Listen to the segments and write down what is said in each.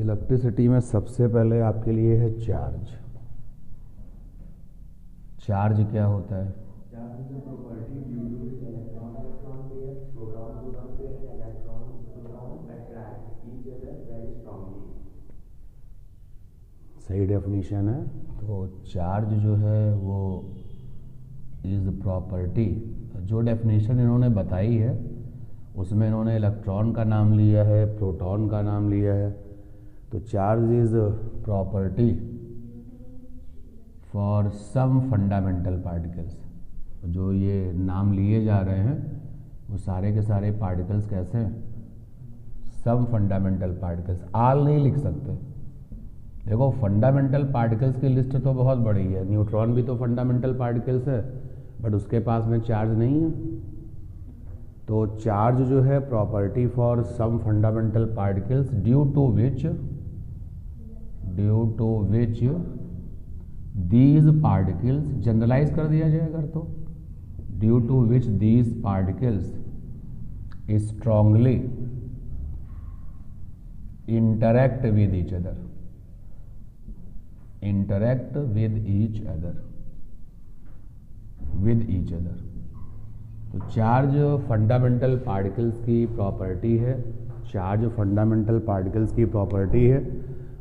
Electricity में सबसे पहले आपके लिए है चार्ज। चार्ज क्या होता है? Charge is a property due to which electron pair, proton pair, electron attract each other very strongly. सही डेफिनेशन है। तो चार्ज जो है वो इज प्रॉपर्टी, जो डेफिनेशन इन्होंने बताई है उसमें इन्होंने इलेक्ट्रॉन का नाम लिया है, प्रोटॉन का नाम लिया है। तो charge is property for some fundamental particles. जो ये नाम लिए जा रहे हैं वो सारे के सारे पार्टिकल्स कैसे हैं? सम फंडामेंटल पार्टिकल्स। आल नहीं लिख सकते। देखो फंडामेंटल पार्टिकल्स की लिस्ट तो बहुत बड़ी है, न्यूट्रॉन भी तो फंडामेंटल पार्टिकल्स है, बट उसके पास में चार्ज नहीं है। तो चार्ज जो है property for some fundamental particles due to which these particles, generalize कर दिया जाए अगर तो, due to which these particles strongly interact with each other, interact with each other, with each other। तो चार्ज फंडामेंटल पार्टिकल्स की property है, charge fundamental particles की property है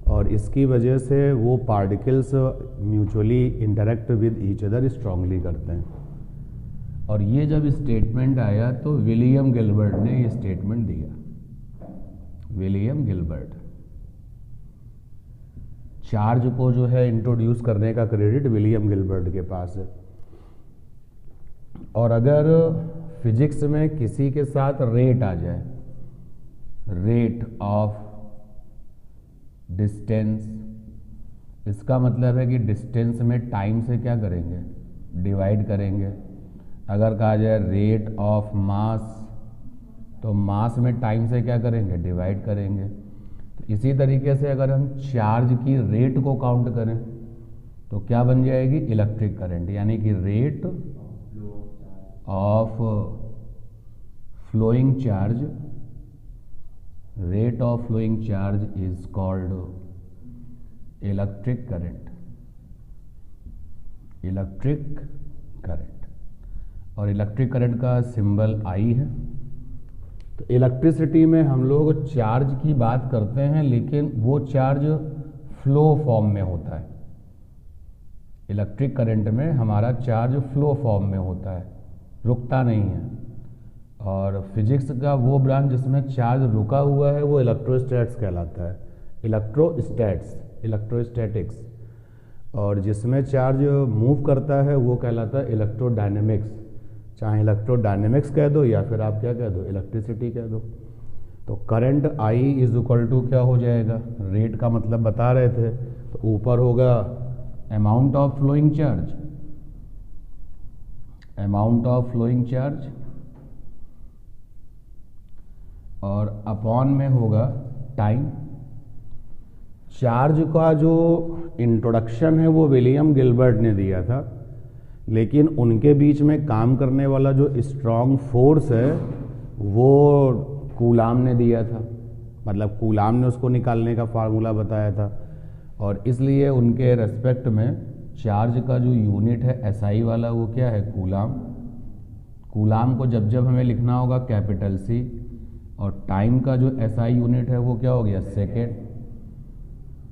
और इसकी वजह से वो particles mutually interact with each other strongly करते हैं। और ये जब स्टेटमेंट आया तो विलियम गिलबर्ट ने ये स्टेटमेंट दिया। William Gilbert. चार्ज को जो है इंट्रोड्यूस करने का क्रेडिट विलियम गिलबर्ट के पास है। और अगर फिजिक्स में किसी के साथ रेट आ जाए, रेट ऑफ डिस्टेंस, इसका मतलब है कि डिस्टेंस में टाइम से क्या करेंगे? डिवाइड करेंगे। अगर कहा जाए रेट ऑफ मास, तो मास में टाइम से क्या करेंगे? डिवाइड करेंगे। तो इसी तरीके से अगर हम चार्ज की रेट को काउंट करें तो क्या बन जाएगी? इलेक्ट्रिक करंट, यानी कि rate of flowing charge, rate of flowing charge is called electric current, electric current. और इलेक्ट्रिक करंट का सिंबल आई है। तो इलेक्ट्रिसिटी में हम लोग चार्ज की बात करते हैं, लेकिन वो चार्ज फ्लो फॉर्म में होता है। इलेक्ट्रिक करंट में हमारा चार्ज फ्लो फॉर्म में होता है, रुकता नहीं है। और फिजिक्स का वो ब्रांच जिसमें चार्ज रुका हुआ है वो इलेक्ट्रोस्टैट्स कहलाता है, इलेक्ट्रोस्टैटिक्स। और जिसमें चार्ज मूव करता है वो कहलाता है इलेक्ट्रोडायनेमिक्स। चाहे इलेक्ट्रोडायनेमिक्स कह दो या फिर आप क्या कह दो, इलेक्ट्रिसिटी कह दो। तो current I is equal to क्या हो जाएगा? रेट का मतलब बता रहे थे, तो ऊपर होगा amount of flowing charge, amount of flowing charge, और अपॉन में होगा टाइम। चार्ज का जो इंट्रोडक्शन है वो विलियम गिलबर्ट ने दिया था, लेकिन उनके बीच में काम करने वाला जो स्ट्रॉन्ग फोर्स है वो कूलाम ने दिया था। मतलब कूलाम ने उसको निकालने का फार्मूला बताया था। और इसलिए उनके रेस्पेक्ट में चार्ज का जो यूनिट है एसआई वाला वो क्या है? कूलाम। कूलाम को जब जब हमें लिखना होगा कैपिटल सी, और टाइम का जो एसआई यूनिट है वो क्या हो गया? सेकेंड।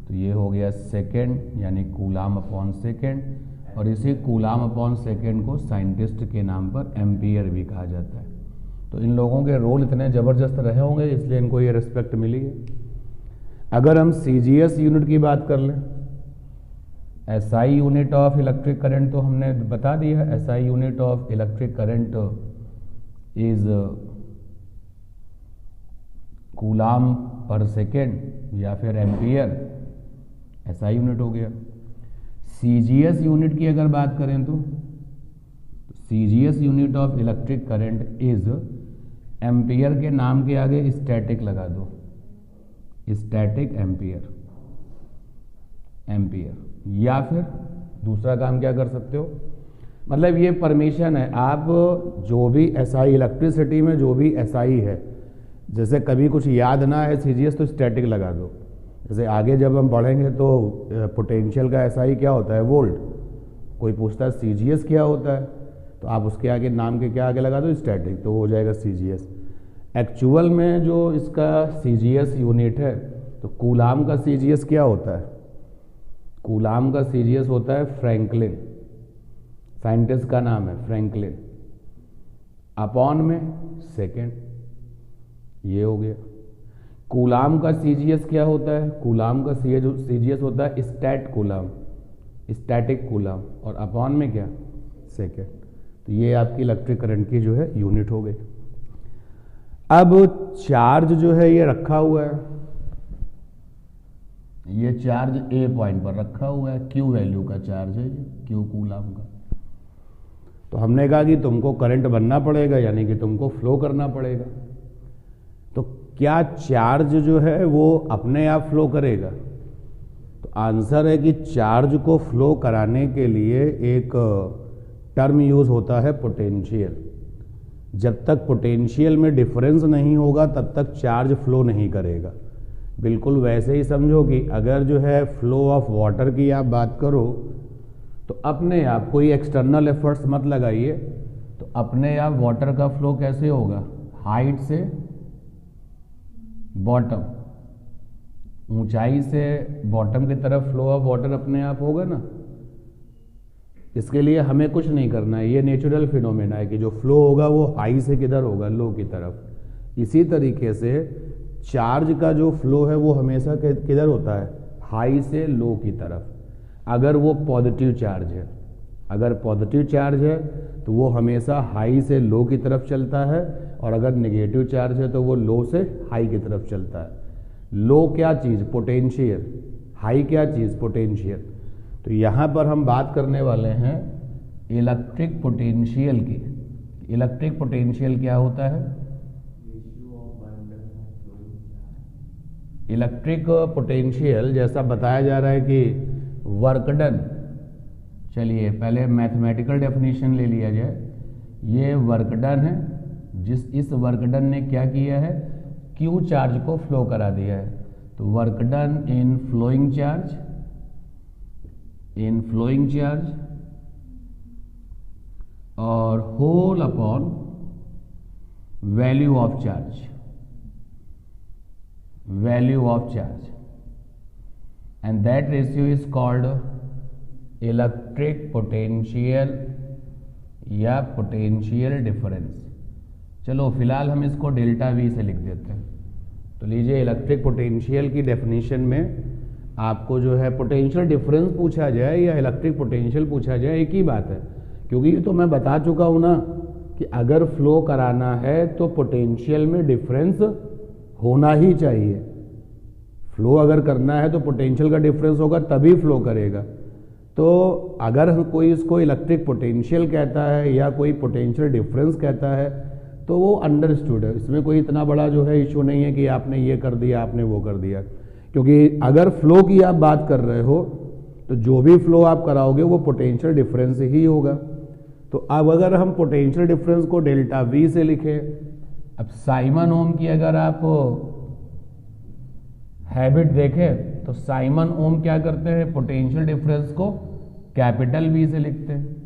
तो ये हो गया सेकेंड, यानी कूलाम अपॉन सेकेंड। और इसी कूलाम अपॉन सेकेंड को साइंटिस्ट के नाम पर एम्पियर भी कहा जाता है। तो इन लोगों के रोल इतने ज़बरदस्त रहे होंगे इसलिए इनको ये रिस्पेक्ट मिली है। अगर हम सीजीएस यूनिट की बात कर लें, SI unit of electric current, तो हमने बता दिया SI unit of electric current is coulomb पर सेकेंड या फिर एम्पियर, एसआई यूनिट हो गया। सीजीएस यूनिट की अगर बात करें तो CGS unit of electric current is, ampere के नाम के आगे स्टैटिक लगा दो, स्टैटिक एम्पियर, एम्पियर। या फिर दूसरा काम क्या कर सकते हो, मतलब ये परमिशन है, आप जो भी एसआई, इलेक्ट्रिसिटी में जो भी एसआई है, जैसे कभी कुछ याद ना है सीजीएस तो स्टैटिक लगा दो, जैसे आगे जब हम पढ़ेंगे तो पोटेंशियल का SI क्या होता है, वोल्ट। कोई पूछता है CGS क्या होता है, तो आप उसके आगे नाम के क्या आगे लगा दो, स्टैटिक, तो हो जाएगा CGS। एक्चुअल में जो इसका CGS यूनिट है, तो कूलाम का CGS क्या होता है, कूलाम का CGS होता है फ्रैंकलिन, साइंटिस्ट का नाम है फ्रैंकलिन, अपॉन में सेकेंड, ये हो गया। कूलाम का CGS क्या होता है, कूलाम का CGS होता है स्टैट कूलाम, स्टैटिक कूलाम, और अपॉन में क्या, सेकेंड। तो ये आपकी इलेक्ट्रिक करंट की जो है यूनिट हो गई। अब चार्ज जो है ये रखा हुआ है, ये चार्ज A पॉइंट पर रखा हुआ है, Q वैल्यू का चार्ज है ये, Q कूलाम का। तो हमने कहा कि तुमको करंट बनना पड़ेगा, यानी कि तुमको फ्लो करना पड़ेगा। तो क्या चार्ज जो है वो अपने आप फ्लो करेगा, तो आंसर है कि चार्ज को फ्लो कराने के लिए एक टर्म यूज होता है पोटेंशियल। जब तक पोटेंशियल में डिफरेंस नहीं होगा तब तक चार्ज फ्लो नहीं करेगा। बिल्कुल वैसे ही समझो कि अगर जो है फ्लो ऑफ वाटर की आप बात करो तो अपने आप कोई एक्सटर्नल एफर्ट्स मत लगाइए, तो अपने आप वाटर का फ्लो कैसे होगा, हाइट से बॉटम, ऊंचाई से बॉटम की तरफ फ्लो ऑफ वाटर अपने आप होगा ना। इसके लिए हमें कुछ नहीं करना है, ये नेचुरल फिनोमेना है कि जो फ्लो होगा वो हाई से किधर होगा, लो की तरफ। इसी तरीके से चार्ज का जो फ्लो है वो हमेशा किधर होता है, हाई से लो की तरफ। अगर वो पॉजिटिव चार्ज है, अगर पॉजिटिव चार्ज है तो वो हमेशा हाई से लो की तरफ चलता है, और अगर नेगेटिव चार्ज है तो वो लो से हाई की तरफ चलता है। लो क्या चीज़, पोटेंशियल, हाई क्या चीज़, पोटेंशियल। तो यहाँ पर हम बात करने वाले हैं इलेक्ट्रिक पोटेंशियल की। इलेक्ट्रिक पोटेंशियल क्या होता है, इलेक्ट्रिक पोटेंशियल जैसा बताया जा रहा है कि वर्क डन। चलिए पहले मैथमेटिकल डेफिनेशन ले लिया जाए। ये वर्क डन है, इस वर्क डन ने क्या किया है, क्यू चार्ज को फ्लो करा दिया है। तो work done in flowing charge, in flowing charge, और whole upon value of charge, value of charge, and that ratio is called electric potential या potential difference। चलो फिलहाल हम इसको डेल्टा V से लिख देते हैं। तो लीजिए इलेक्ट्रिक पोटेंशियल की डेफिनेशन में आपको जो है पोटेंशियल डिफरेंस पूछा जाए या इलेक्ट्रिक पोटेंशियल पूछा जाए, एक ही बात है। क्योंकि तो मैं बता चुका हूं ना कि अगर फ्लो कराना है तो पोटेंशियल में डिफरेंस होना ही चाहिए। फ्लो अगर करना है तो पोटेंशियल का डिफरेंस होगा तभी फ्लो करेगा। तो अगर कोई इसको इलेक्ट्रिक पोटेंशियल कहता है या कोई पोटेंशियल डिफरेंस कहता है तो वो अंडरस्टूड है, इसमें कोई इतना बड़ा जो है इशू नहीं है कि आपने ये कर दिया, आपने वो कर दिया। क्योंकि अगर फ्लो की आप बात कर रहे हो तो जो भी फ्लो आप कराओगे वो पोटेंशियल डिफरेंस ही होगा। तो अब अगर हम पोटेंशियल डिफरेंस को डेल्टा V से लिखें, अब साइमन ओम की अगर आप हैबिट देखें तो साइमन ओम क्या करते हैं, पोटेंशियल डिफरेंस को कैपिटल V से लिखते हैं।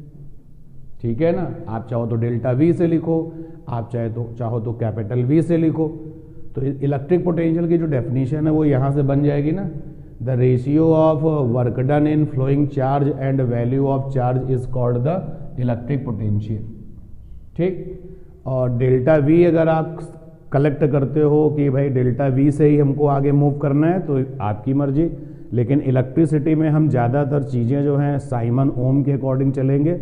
ठीक है ना, आप चाहो तो डेल्टा V से लिखो, आप चाहो तो कैपिटल V से लिखो। तो इलेक्ट्रिक पोटेंशियल की जो डेफिनेशन है वो यहां से बन जाएगी ना, the ratio of work done in flowing charge and value of charge is called the electric potential. ठीक, और डेल्टा V अगर आप कलेक्ट करते हो कि भाई डेल्टा V से ही हमको आगे मूव करना है तो आपकी मर्जी, लेकिन इलेक्ट्रिसिटी में हम ज़्यादातर चीज़ें जो हैं साइमन ओम के अकॉर्डिंग चलेंगे।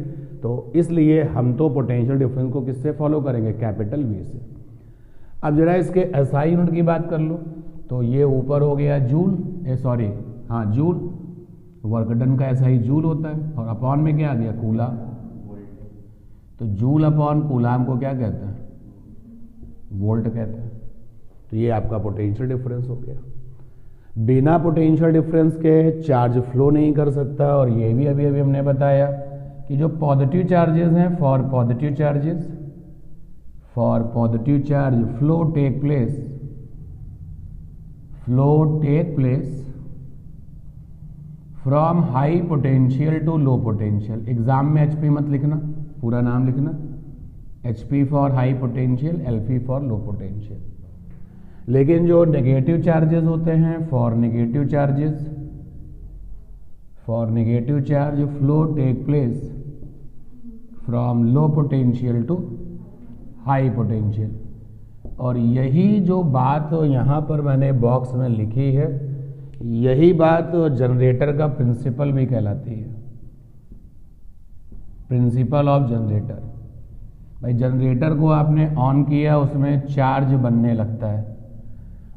तो इसलिए हम तो पोटेंशियल डिफरेंस को किससे फॉलो करेंगे, कैपिटल V से। अब जरा इसके SI यूनिट की बात कर लो, तो ये ऊपर हो गया जूल, जूल, वर्क डन का SI जूल होता है, और अपॉन में क्या आ गया, कूलाम। तो जूल अपॉन कूलाम को क्या कहते हैं, वोल्ट कहते हैं। तो ये आपका पोटेंशियल डिफरेंस हो गया। बिना पोटेंशियल डिफरेंस के चार्ज फ्लो नहीं कर सकता। और ये भी अभी हमने बताया कि जो पॉजिटिव चार्जेस हैं, for positive charge flow take place from high potential to low potential. Exam में एचपी मत लिखना, पूरा नाम लिखना, HP for high potential, LP for low potential. लेकिन जो नेगेटिव चार्जेस होते हैं, for negative charge flow take place from low potential to high potential. और यही जो बात यहाँ पर मैंने बॉक्स में लिखी है, यही बात जनरेटर का प्रिंसिपल भी कहलाती है, प्रिंसिपल ऑफ जनरेटर। भाई जनरेटर को आपने ऑन किया, उसमें चार्ज बनने लगता है,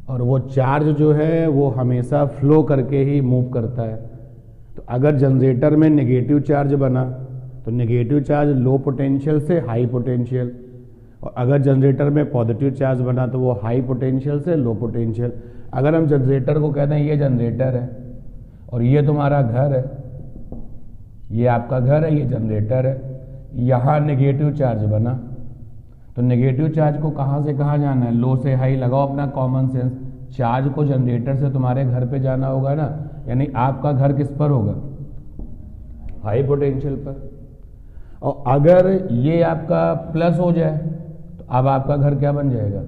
और वो चार्ज जो है वो हमेशा फ्लो करके ही मूव करता है। तो अगर जनरेटर में नेगेटिव चार्ज बना तो नेगेटिव चार्ज लो पोटेंशियल से हाई पोटेंशियल, और अगर जनरेटर में पॉजिटिव चार्ज बना तो वो हाई पोटेंशियल से लो पोटेंशियल। अगर हम जनरेटर को कहते हैं ये जनरेटर है और ये तुम्हारा घर है, ये आपका घर है, ये जनरेटर है, यहाँ नेगेटिव चार्ज बना, तो नेगेटिव चार्ज को कहाँ से कहाँ जाना है, लो से हाई। लगाओ अपना कॉमन सेंस, चार्ज को जनरेटर से तुम्हारे घर पे जाना होगा ना, यानी आपका घर किस पर होगा, हाई पोटेंशियल पर। और अगर ये आपका प्लस हो जाए तो अब आपका घर क्या बन जाएगा,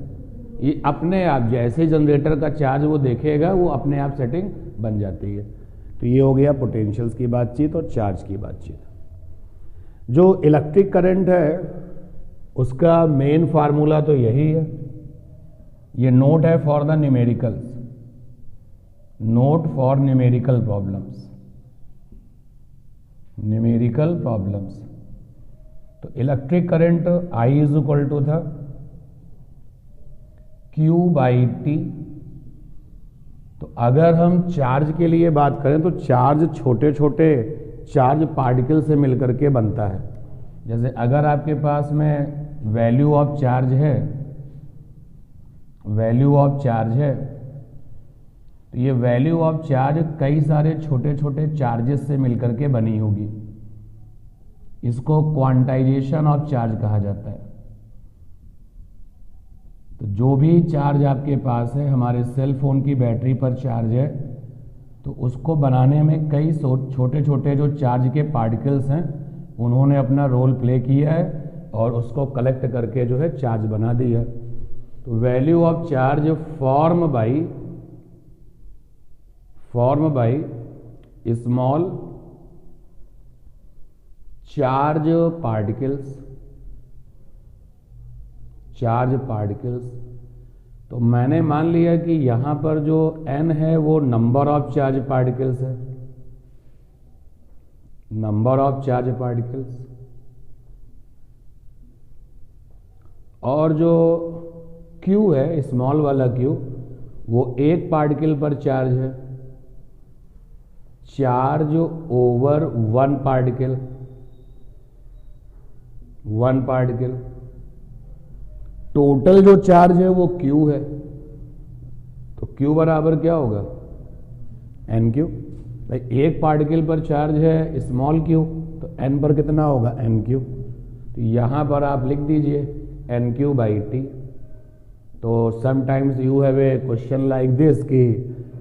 ये अपने आप जैसे जनरेटर का चार्ज वो देखेगा वो अपने आप सेटिंग बन जाती है। तो ये हो गया पोटेंशियल्स की बातचीत और चार्ज की बातचीत। जो इलेक्ट्रिक करंट है उसका मेन फार्मूला तो यही है, ये नोट है for the numericals, note for numerical problems, numerical problems. तो electric current I is equal to था Q बाई टी। तो अगर हम चार्ज के लिए बात करें तो चार्ज छोटे छोटे चार्ज पार्टिकल से मिलकर के बनता है। जैसे अगर आपके पास में वैल्यू ऑफ चार्ज है, तो ये वैल्यू ऑफ चार्ज कई सारे छोटे छोटे चार्जेस से मिलकर के बनी होगी। इसको क्वांटाइजेशन ऑफ चार्ज कहा जाता है। तो जो भी चार्ज आपके पास है, हमारे सेल फोन की बैटरी पर चार्ज है, तो उसको बनाने में कई छोटे छोटे जो चार्ज के पार्टिकल्स हैं उन्होंने अपना रोल प्ले किया है और उसको कलेक्ट करके जो है चार्ज बना दिया। तो value of charge form by small charge particles. तो मैंने मान लिया कि यहां पर जो n है वो नंबर ऑफ चार्ज पार्टिकल्स है, नंबर ऑफ चार्ज पार्टिकल्स, और जो q है स्मॉल वाला q वो एक पार्टिकल पर चार्ज है, charge over one particle, total जो चार्ज है वो Q है। तो Q बराबर क्या होगा, NQ। भाई एक पार्टिकल पर चार्ज है स्मॉल q, तो n पर कितना होगा, NQ। तो यहां पर आप लिख दीजिए NQ बाई टी। तो sometimes you have A question like this कि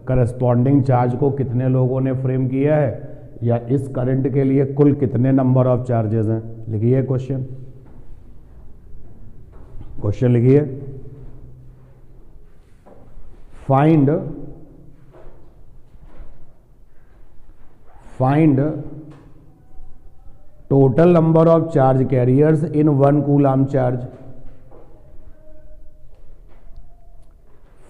करस्पॉन्डिंग चार्ज को कितने लोगों ने फ्रेम किया है, या इस करंट के लिए कुल कितने नंबर ऑफ चार्जेस हैं। लिखिए क्वेश्चन लिखिए, find total number of charge carriers in 1 coulomb charge.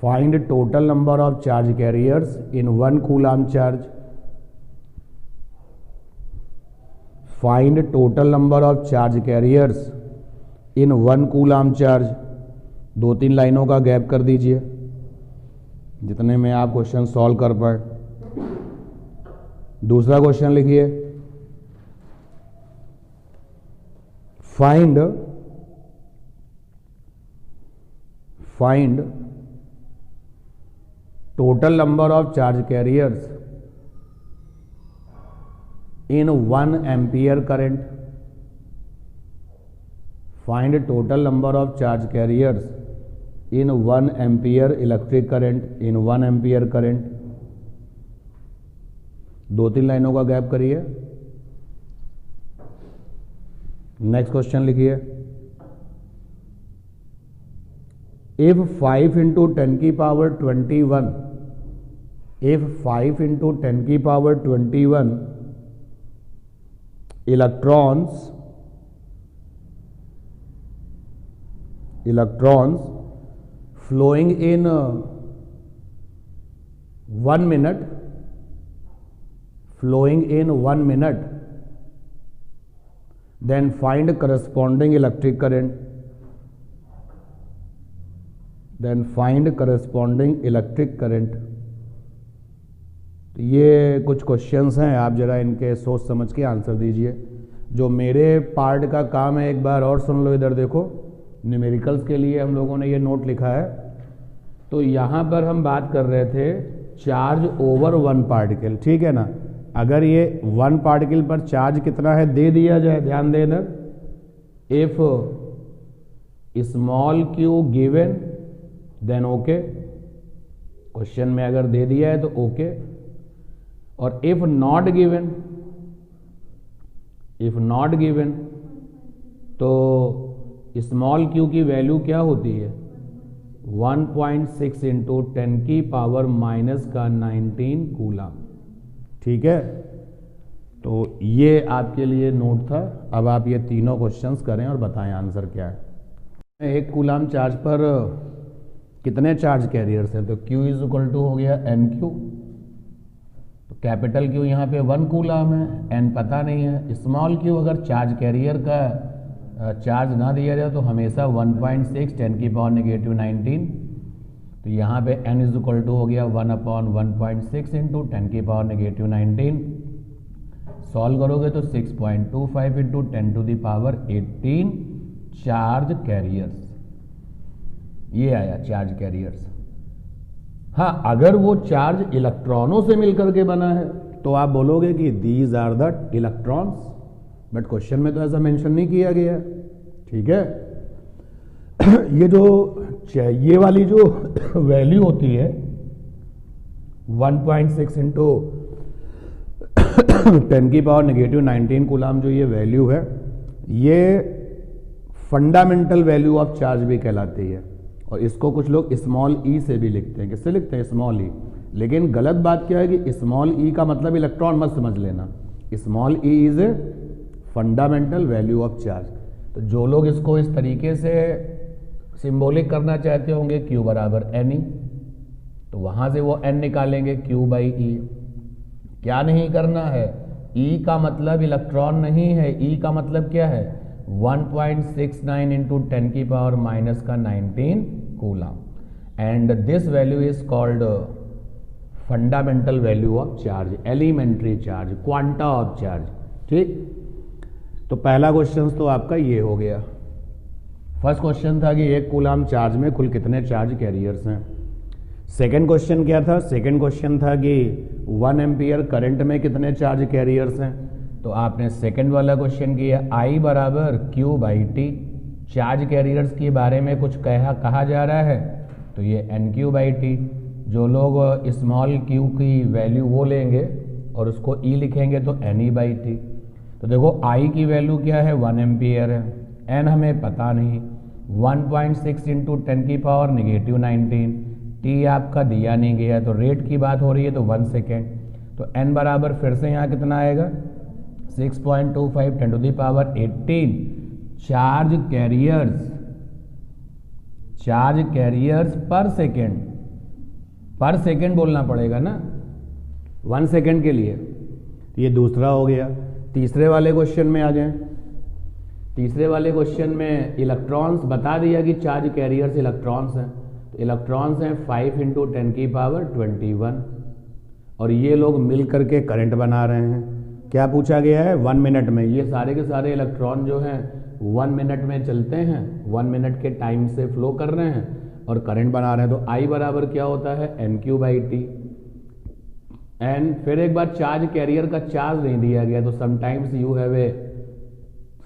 Find total number of charge carriers in 1 coulomb charge. Find total number of charge carriers in 1 coulomb charge. 2-3 लाइनों का gap कर दीजिए जितने में आप क्वेश्चन सॉल्व कर पाए। दूसरा क्वेश्चन लिखिए, find total number of charge carriers in 1 ampere current. Find total number of charge carriers in 1 ampere electric current, in 1 ampere current। 2-3 लाइनों का गैप करिए। नेक्स्ट क्वेश्चन लिखिए। इफ 5 इंटू 10 की पावर 21, इफ 5 इंटू 10 की power 21 electrons flowing in 1 minute, flowing in 1 minute, then find corresponding electric current, then find corresponding electric current। तो ये कुछ questions हैं, आप जरा इनके सोच समझ के आंसर दीजिए। जो मेरे पार्ट का काम है एक बार और सुन लो, इधर देखो, न्यूमेरिकल्स के लिए हम लोगों ने ये नोट लिखा है। तो यहाँ पर हम बात कर रहे थे चार्ज ओवर 1 पार्टिकल, ठीक है ना। अगर ये 1 पार्टिकल पर चार्ज कितना है दे दिया जाए, ध्यान दे इधर, if small q given then okay, question में अगर दे दिया है तो ओके। और if not given, if not given तो स्मॉल क्यू की वैल्यू क्या होती है 1.6 इंटू 10 की पावर -19 कूलम, ठीक है। तो ये आपके लिए नोट था। अब आप ये तीनों क्वेश्चंस करें और बताएं आंसर क्या है। 1 कूलम चार्ज पर कितने चार्ज कैरियर्स हैं, तो Q इज इक्वल टू हो गया NQ। तो कैपिटल Q यहाँ पे 1 कूलम है, N पता नहीं है। स्मॉल Q अगर चार्ज कैरियर का चार्ज ना दिया जाए तो हमेशा 1.6 10 की पावर -19। तो यहाँ पे N इज इक्वल टू हो गया 1/1.6 इंटू 10 की पावर -19। सॉल्व करोगे तो 6.25 into 10 to the power 18 charge carriers, ये आया चार्ज कैरियर्स। हाँ, अगर वो चार्ज इलेक्ट्रॉनों से मिलकर के बना है तो आप बोलोगे कि these are the electrons, but question में तो ऐसा मेंशन नहीं किया गया, ठीक है। ये वाली जो वैल्यू होती है 1.6 इंटू 10 की पावर -19 कूलम, जो ये वैल्यू है ये फंडामेंटल वैल्यू ऑफ चार्ज भी कहलाती है। और इसको कुछ लोग स्मॉल ई से भी लिखते हैं। किससे लिखते हैं? स्मॉल ई। लेकिन गलत बात क्या है कि स्मॉल ई का मतलब इलेक्ट्रॉन मत समझ लेना। Small E is a fundamental value of charge. तो जो लोग इसको इस तरीके से सिंबॉलिक करना चाहते होंगे Q बराबर NE, तो वहां से वो N निकालेंगे Q/E। क्या नहीं करना है, E का मतलब इलेक्ट्रॉन नहीं है, E का मतलब क्या है 1.69 इंटू 10 की power -19 coulomb. And this value is called fundamental value of charge, elementary charge, quanta of charge, ठीक। तो पहला क्वेश्चन तो आपका ये हो गया। फर्स्ट क्वेश्चन था कि 1 कूलम चार्ज में कुल कितने चार्ज कैरियर्स हैं। सेकंड क्वेश्चन क्या था? सेकंड क्वेश्चन था कि 1 एम्पियर करंट में कितने चार्ज कैरियर्स हैं। तो आपने सेकंड वाला क्वेश्चन किया I बराबर Q/T। चार्ज कैरियर्स के बारे में कुछ कहा जा रहा है तो ये NQ/T। जो लोग स्मॉल q की वैल्यू वो लेंगे और उसको E लिखेंगे तो NE/T। तो देखो I की वैल्यू क्या है 1 एम्पियर है, N हमें पता नहीं, 1.6 इंटू 10 की पावर -19, T आपका दिया नहीं गया, तो रेट की बात हो रही है तो 1 सेकेंड। तो N बराबर फिर से यहाँ कितना आएगा 6.25 10 to the power 18 charge carriers per second बोलना पड़ेगा ना 1 सेकेंड के लिए। ये दूसरा हो गया। तीसरे वाले क्वेश्चन में आ जाएं। तीसरे वाले क्वेश्चन में इलेक्ट्रॉन्स बता दिया कि चार्ज कैरियर्स इलेक्ट्रॉन्स हैं। तो इलेक्ट्रॉन्स हैं 5 इंटू 10 की पावर 21 और ये लोग मिल करके करंट बना रहे हैं। क्या पूछा गया है 1 मिनट में। ये सारे के सारे इलेक्ट्रॉन जो हैं 1 मिनट में चलते हैं, 1 मिनट के टाइम से फ्लो कर रहे हैं और करंट बना रहे हैं। तो I बराबर क्या होता है NQ/T। एंड फिर एक बार चार्ज कैरियर का चार्ज नहीं दिया गया तो sometimes you have a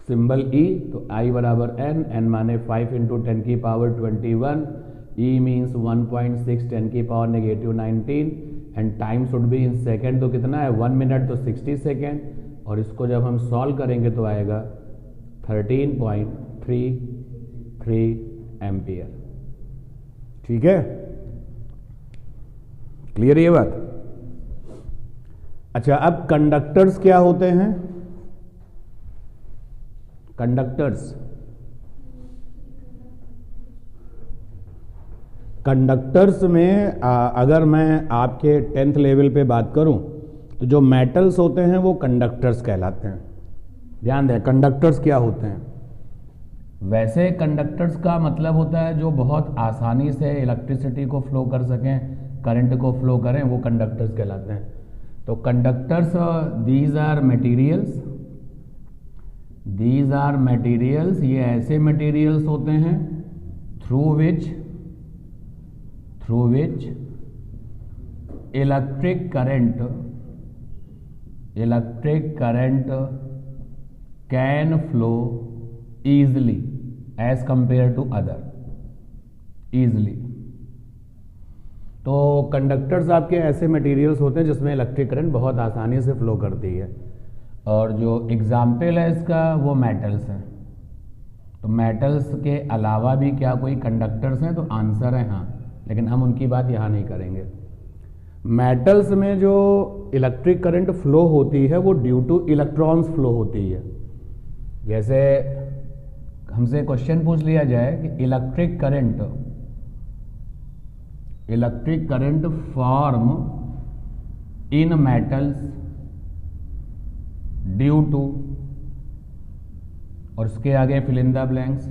symbol E, तो I बराबर N माने 5 इंटू 10 की पावर 21, E मीन्स 1.6 10 की power -19, and time should be in second, तो कितना है 1 मिनट तो 60 सेकेंड, और इसको जब हम सॉल्व करेंगे तो आएगा 13.33 एम्पियर। ठीक है, क्लियर ये बात? अच्छा, अब कंडक्टर्स क्या होते हैं? कंडक्टर्स में अगर मैं आपके 10th लेवल पे बात करूं तो जो मेटल्स होते हैं वो कंडक्टर्स कहलाते हैं। ध्यान दें, कंडक्टर्स क्या होते हैं? वैसे कंडक्टर्स का मतलब होता है जो बहुत आसानी से इलेक्ट्रिसिटी को फ्लो कर सकें, करंट को फ्लो करें, वो कंडक्टर्स कहलाते हैं। तो कंडक्टर्स, दीज आर मटेरियल्स, ये ऐसे मटेरियल्स होते हैं through which electric current can flow easily as compared to other, easily। तो कंडक्टर्स आपके ऐसे मटेरियल्स होते हैं जिसमें इलेक्ट्रिक करंट बहुत आसानी से फ्लो करती है, और जो एग्जाम्पल है इसका वो मेटल्स हैं। तो मेटल्स के अलावा भी क्या कोई कंडक्टर्स हैं? तो आंसर है हाँ, लेकिन हम उनकी बात यहाँ नहीं करेंगे। मेटल्स में जो इलेक्ट्रिक करंट फ्लो होती है वो ड्यू टू इलेक्ट्रॉन्स फ्लो होती है। जैसे हमसे क्वेश्चन पूछ लिया जाए कि electric current form in metals due to, और उसके आगे fill in the blanks.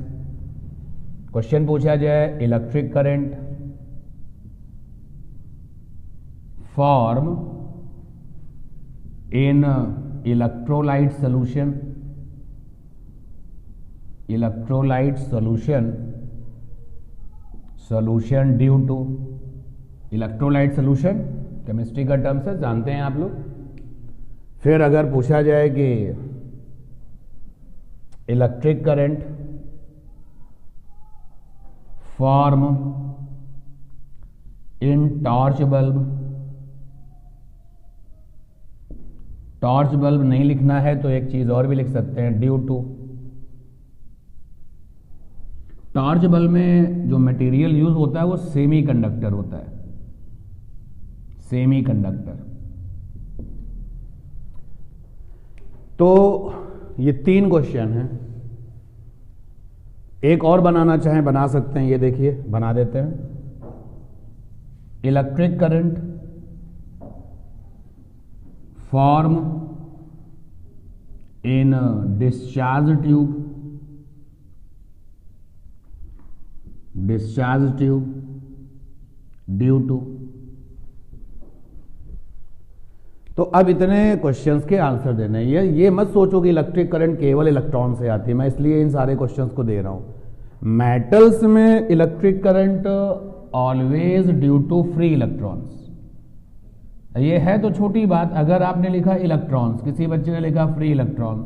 Question पूछा जाए electric current form in electrolyte solution due to. Electrolyte solution chemistry का टर्म्स है, जानते हैं आप लोग। फिर अगर पूछा जाए कि इलेक्ट्रिक करंट फॉर्म इन टॉर्च बल्ब नहीं लिखना है तो एक चीज और भी लिख सकते हैं, ड्यू टू। टॉर्च बल्ब में जो मटेरियल यूज होता है वो सेमी कंडक्टर होता है, सेमी कंडक्टर। तो ये 3 क्वेश्चन हैं। एक और बनाना चाहें बना सकते हैं, ये देखिए बना देते हैं। Electric current form in discharge tube due to. तो अब इतने क्वेश्चंस के आंसर देने हैं। ये मत सोचो कि इलेक्ट्रिक करंट केवल इलेक्ट्रॉन से आती है, मैं इसलिए इन सारे क्वेश्चंस को दे रहा हूं। मेटल्स में electric current always due to free electrons. ये है तो छोटी बात, अगर आपने लिखा इलेक्ट्रॉन्स, किसी बच्चे ने लिखा फ्री इलेक्ट्रॉन,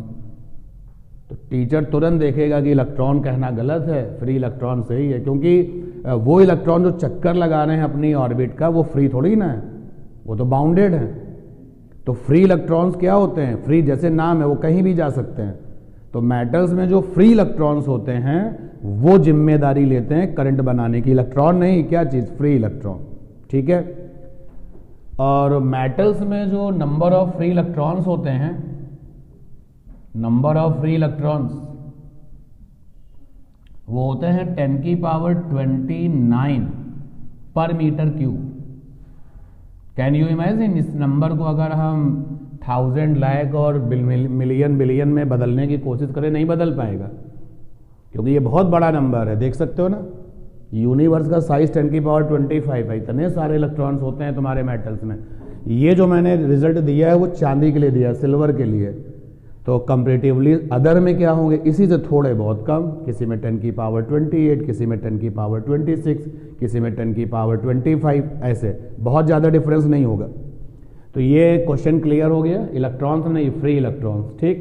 तो टीचर तुरंत देखेगा कि इलेक्ट्रॉन कहना गलत है, फ्री इलेक्ट्रॉन सही है, क्योंकि वो इलेक्ट्रॉन जो चक्कर लगा रहे हैं अपनी ऑर्बिट का वो फ्री थोड़ी ना है, वो तो बाउंडेड है। तो फ्री इलेक्ट्रॉन्स क्या होते हैं? फ्री जैसे नाम है, वो कहीं भी जा सकते हैं। तो मेटल्स में जो फ्री इलेक्ट्रॉन्स होते हैं वो जिम्मेदारी लेते हैं करंट बनाने की, इलेक्ट्रॉन नहीं, क्या चीज? Free electron. ठीक है। और मेटल्स में जो नंबर ऑफ फ्री इलेक्ट्रॉन्स होते हैं, नंबर ऑफ फ्री इलेक्ट्रॉन्स वो होते हैं 10⁻29 पर metre cube. Can you imagine? इस नंबर को अगर हम 1000 लाख और मिलियन में बदलने की कोशिश करें, नहीं बदल पाएगा, क्योंकि ये बहुत बड़ा नंबर है। देख सकते हो ना, यूनिवर्स का साइज 10⁻25 है, इतने सारे इलेक्ट्रॉन्स होते हैं तुम्हारे मेटल्स में। ये जो मैंने रिजल्ट दिया है वो चांदी के लिए दिया है, सिल्वर के लिए। तो कंपेरेटिवली अदर में क्या होंगे? इसी से थोड़े बहुत कम, किसी में 10⁻28, किसी में 10⁻26, किसी में 10⁻25, ऐसे बहुत ज़्यादा डिफरेंस नहीं होगा। तो ये क्वेश्चन क्लियर हो गया, इलेक्ट्रॉन्स नहीं, फ्री इलेक्ट्रॉन्स। ठीक,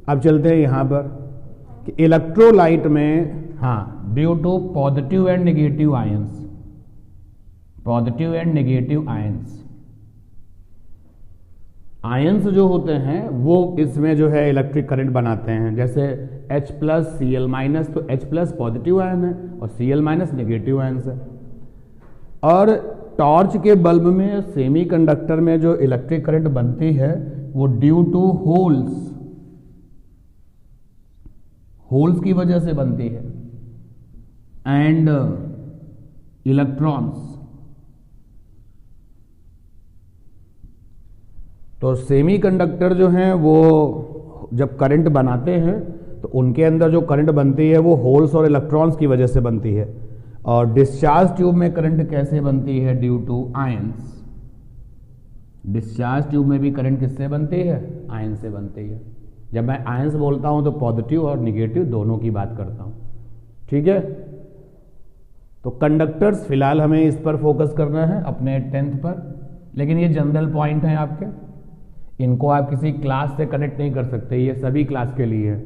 अब चलते हैं यहाँ पर कि इलेक्ट्रोलाइट में, हाँ, due to positive and negative ions, positive and negative ions. Ions जो होते हैं वो इसमें जो है इलेक्ट्रिक करंट बनाते हैं, जैसे H प्लस Cl माइनस, तो H प्लस पॉजिटिव आयन है और Cl माइनस नेगेटिव आयन है। और टॉर्च के बल्ब में, सेमीकंडक्टर में जो इलेक्ट्रिक करंट बनती है वो ड्यू टू होल्स की वजह से बनती है एंड इलेक्ट्रॉन्स। तो सेमीकंडक्टर जो हैं वो जब करंट बनाते हैं तो उनके अंदर जो करंट बनती है वो होल्स और इलेक्ट्रॉन्स की वजह से बनती है। और डिस्चार्ज ट्यूब में करंट कैसे बनती है? Due to ions. Discharge tube में भी करंट किससे बनती है? आयन से बनती है। जब मैं आयंस बोलता हूं तो पॉजिटिव और निगेटिव दोनों की बात करता हूं, ठीक है। तो कंडक्टर्स, फिलहाल हमें इस पर फोकस करना है अपने 10th पर, लेकिन ये जनरल पॉइंट हैं आपके, इनको आप किसी क्लास से कनेक्ट नहीं कर सकते, ये सभी क्लास के लिए है।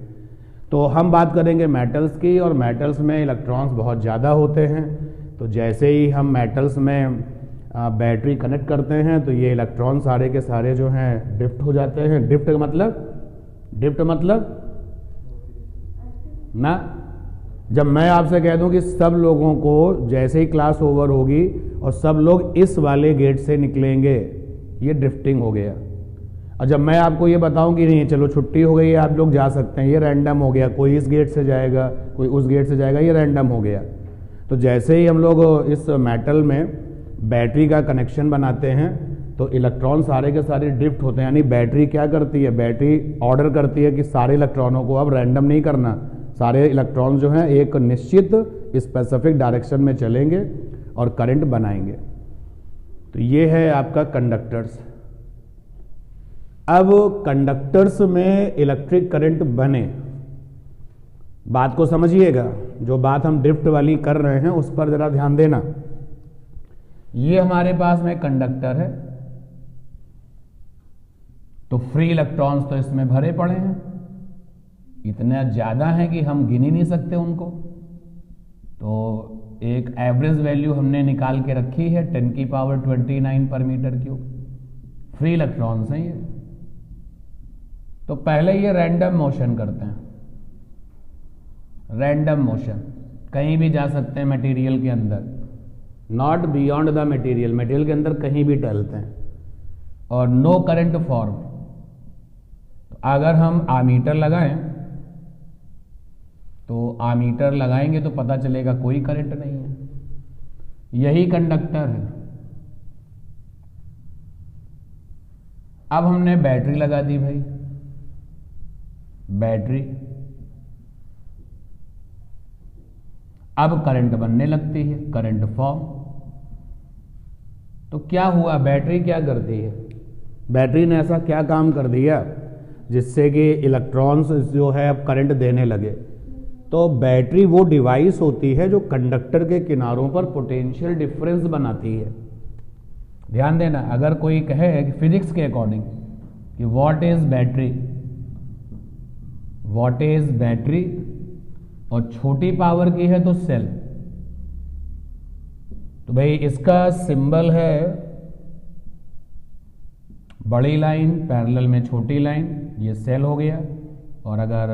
तो हम बात करेंगे मेटल्स की, और मेटल्स में इलेक्ट्रॉन्स बहुत ज़्यादा होते हैं। तो जैसे ही हम मेटल्स में बैटरी कनेक्ट करते हैं तो ये इलेक्ट्रॉन सारे के सारे जो हैं ड्रिफ्ट हो जाते हैं। ड्रिफ्ट मतलब ना, जब मैं आपसे कह दूं कि सब लोगों को जैसे ही क्लास ओवर होगी और सब लोग इस वाले गेट से निकलेंगे, ये ड्रिफ्टिंग हो गया। और जब मैं आपको ये बताऊं कि नहीं चलो छुट्टी हो गई है, आप लोग जा सकते हैं, ये रैंडम हो गया, कोई इस गेट से जाएगा कोई उस गेट से जाएगा, ये रैंडम हो गया। तो जैसे ही हम लोग इस मेटल में बैटरी का कनेक्शन बनाते हैं तो इलेक्ट्रॉन सारे के सारे ड्रिफ्ट होते हैं। यानी बैटरी क्या करती है? बैटरी ऑर्डर करती है कि सारे इलेक्ट्रॉनों को अब रैंडम नहीं करना, सारे इलेक्ट्रॉन जो हैं एक निश्चित स्पेसिफिक डायरेक्शन में चलेंगे और करंट बनाएंगे। तो ये है आपका कंडक्टर्स। अब कंडक्टर्स में इलेक्ट्रिक करंट बने, बात को समझिएगा, जो बात हम ड्रिफ्ट वाली कर रहे हैं उस पर जरा ध्यान देना। ये हमारे पास में कंडक्टर है, तो फ्री इलेक्ट्रॉन्स तो इसमें भरे पड़े हैं, इतना ज्यादा है कि हम गिन ही नहीं सकते उनको। तो एक एवरेज वैल्यू हमने निकाल के रखी है 10 की पावर 29 पर मीटर क्यूब, फ्री इलेक्ट्रॉन्स हैं ये। तो पहले ये रैंडम मोशन करते हैं, रैंडम मोशन, कहीं भी जा सकते हैं मटेरियल के अंदर, not beyond the material, material के अंदर कहीं भी टहलते हैं, और नो करंट फॉर्म। तो अगर हम आमीटर लगाएं तो आमीटर लगाएंगे तो पता चलेगा कोई करंट नहीं है, यही कंडक्टर है। अब हमने बैटरी लगा दी भाई, बैटरी, अब करंट बनने लगती है, करंट फॉर्म। तो क्या हुआ? बैटरी क्या करती है? बैटरी ने ऐसा क्या काम कर दिया जिससे कि इलेक्ट्रॉन्स जो है अब करंट देने लगे? तो बैटरी वो डिवाइस होती है जो कंडक्टर के किनारों पर पोटेंशियल डिफरेंस बनाती है। ध्यान देना, अगर कोई कहे कि फिजिक्स के अकॉर्डिंग कि what is battery, what is battery, और छोटी पावर की है तो सेल, तो भाई इसका सिंबल है बड़ी लाइन पैरेलल में छोटी लाइन, ये सेल हो गया। और अगर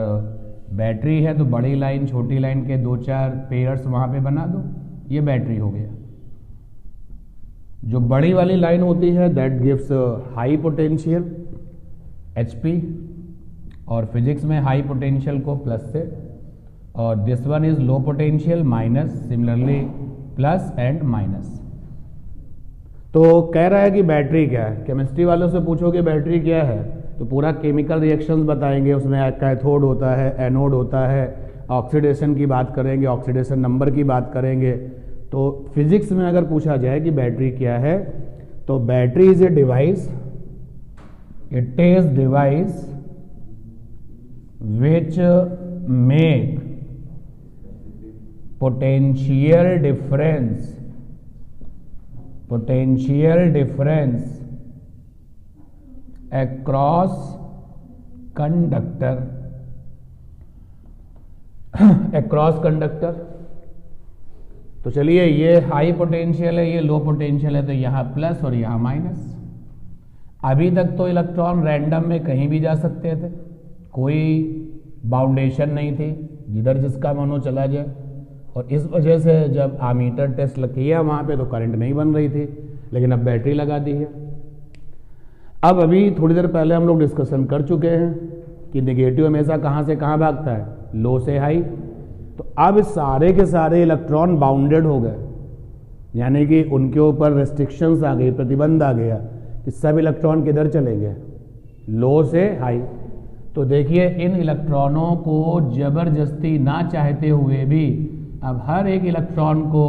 बैटरी है तो बड़ी लाइन छोटी लाइन के 2-4 पेयर्स वहां पे बना दो, ये बैटरी हो गया। जो बड़ी वाली लाइन होती है that gives high potential HP, और फिजिक्स में हाई पोटेंशियल को प्लस से, और this one is low potential minus, similarly plus and minus. तो कह रहा है कि बैटरी क्या है, केमिस्ट्री वालों से पूछोगे बैटरी क्या है तो पूरा केमिकल रिएक्शंस बताएंगे, उसमें कैथोड होता है, एनोड होता है, ऑक्सीडेशन की बात करेंगे, ऑक्सीडेशन नंबर की बात करेंगे। तो फिजिक्स में अगर पूछा जाए कि बैटरी क्या है तो battery is a device, it is device which make potential difference across conductor across conductor। तो चलिए, ये हाई पोटेंशियल है, ये लो पोटेंशियल है, तो यहां प्लस और यहां माइनस। अभी तक तो इलेक्ट्रॉन रैंडम में कहीं भी जा सकते थे, कोई बाउंडेशन नहीं थी, जिधर जिसका मन हो चला जाए, और इस वजह से जब एमीटर टेस्ट किया वहाँ पे तो करंट नहीं बन रही थी, लेकिन अब बैटरी लगा दी है। अब अभी थोड़ी देर पहले हम लोग डिस्कशन कर चुके हैं कि नेगेटिव हमेशा कहाँ से कहाँ भागता है, लो से हाई। तो अब सारे के सारे इलेक्ट्रॉन बाउंडेड हो गए, यानी कि उनके ऊपर रेस्ट्रिक्शंस आ गई, प्रतिबंध आ गया कि सब इलेक्ट्रॉन किधर चलेंगे, लो से हाई। तो देखिए इन इलेक्ट्रॉनों को जबरदस्ती ना चाहते हुए भी अब हर एक इलेक्ट्रॉन को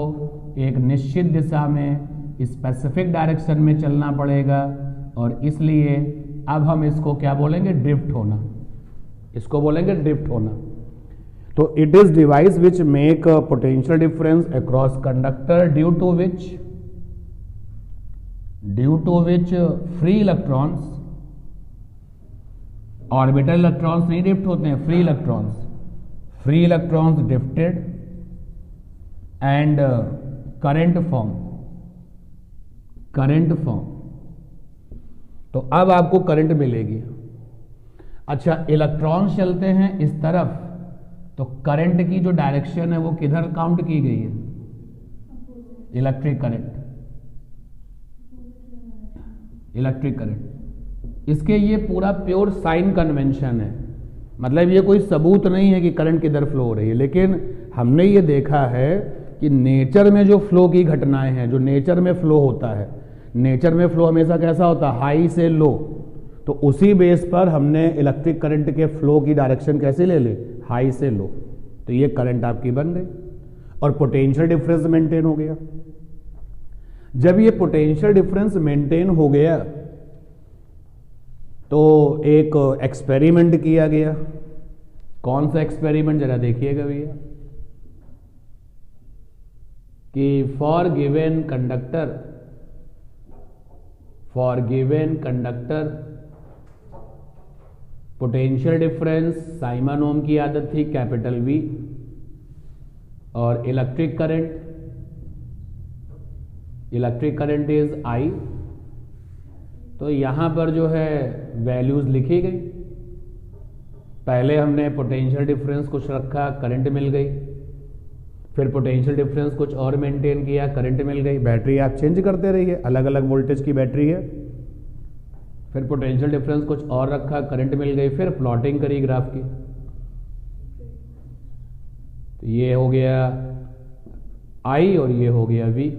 एक निश्चित दिशा में, स्पेसिफिक डायरेक्शन में चलना पड़ेगा, और इसलिए अब हम इसको क्या बोलेंगे, ड्रिफ्ट होना, इसको बोलेंगे ड्रिफ्ट होना। तो it is device which make potential difference across conductor due to which free electrons, orbital electrons नहीं ड्रिफ्ट होते हैं, free electrons drifted and current form. तो अब आपको करंट मिलेगी। अच्छा, इलेक्ट्रॉन चलते हैं इस तरफ, तो करंट की जो डायरेक्शन है वो किधर काउंट की गई है, इलेक्ट्रिक करंट। इसके ये पूरा प्योर साइन कन्वेंशन है, मतलब ये कोई सबूत नहीं है कि करंट किधर फ्लो हो रही है, लेकिन हमने ये देखा है कि नेचर में जो फ्लो की घटनाएं हैं, जो नेचर में फ्लो होता है, नेचर में फ्लो हमेशा कैसा होता है, हाई से लो। तो उसी बेस पर हमने इलेक्ट्रिक करंट के फ्लो की डायरेक्शन कैसे ले ली, हाई से लो। तो ये करंट आपकी बन गई और पोटेंशियल डिफरेंस मेंटेन हो गया। जब ये पोटेंशियल डिफरेंस मेंटेन हो गया तो एक एक्सपेरिमेंट किया गया। कौन सा एक्सपेरिमेंट, जरा देखिएगा भैया, कि for given conductor potential difference, Simon Ohm की आदत थी कैपिटल V, और इलेक्ट्रिक करंट इज I। तो यहां पर जो है वैल्यूज लिखी गई। पहले हमने पोटेंशियल डिफरेंस कुछ रखा, करंट मिल गई, फिर पोटेंशियल डिफरेंस कुछ और मेंटेन किया, करंट मिल गई। बैटरी आप चेंज करते रहिए, अलग अलग वोल्टेज की बैटरी है। फिर पोटेंशियल डिफरेंस कुछ और रखा, करंट मिल गई, फिर प्लॉटिंग करी ग्राफ की। तो ये हो गया I और ये हो गया V,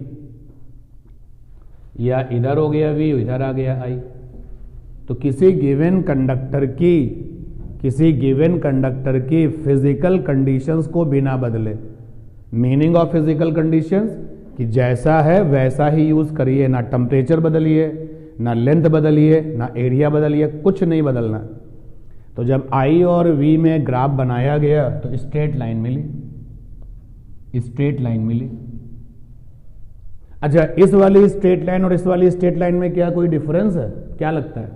या इधर हो गया V, इधर आ गया I। तो किसी गिवन कंडक्टर की फिजिकल कंडीशंस को बिना बदले, मीनिंग ऑफ फिजिकल कंडीशंस कि जैसा है वैसा ही यूज करिए, ना टेम्परेचर बदलिए, ना लेंथ बदलिए, ना एरिया बदलिए, कुछ नहीं बदलना। तो जब I और V में ग्राफ बनाया गया तो स्ट्रेट लाइन मिली। अच्छा, इस वाली स्ट्रेट लाइन और इस वाली स्ट्रेट लाइन में क्या कोई डिफरेंस है, क्या लगता है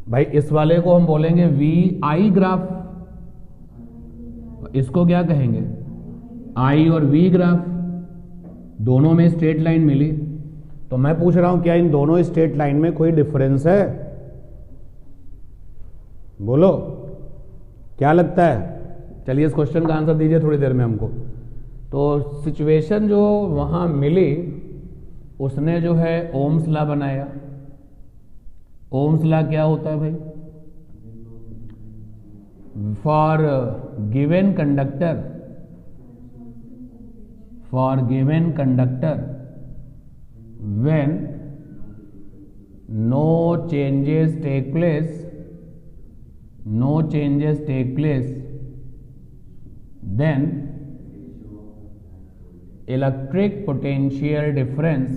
भाई? इस वाले को हम बोलेंगे VI ग्राफ, इसको क्या कहेंगे, I और V ग्राफ। दोनों में स्ट्रेट लाइन मिली, तो मैं पूछ रहा हूं क्या इन दोनों स्ट्रेट लाइन में कोई डिफरेंस है? बोलो, क्या लगता है? चलिए इस क्वेश्चन का आंसर दीजिए थोड़ी देर में हमको। तो सिचुएशन जो वहां मिली, उसने जो है ओम्स लॉ बनाया। ओम्स लॉ क्या होता है भाई? For given conductor when no changes take place, then electric potential difference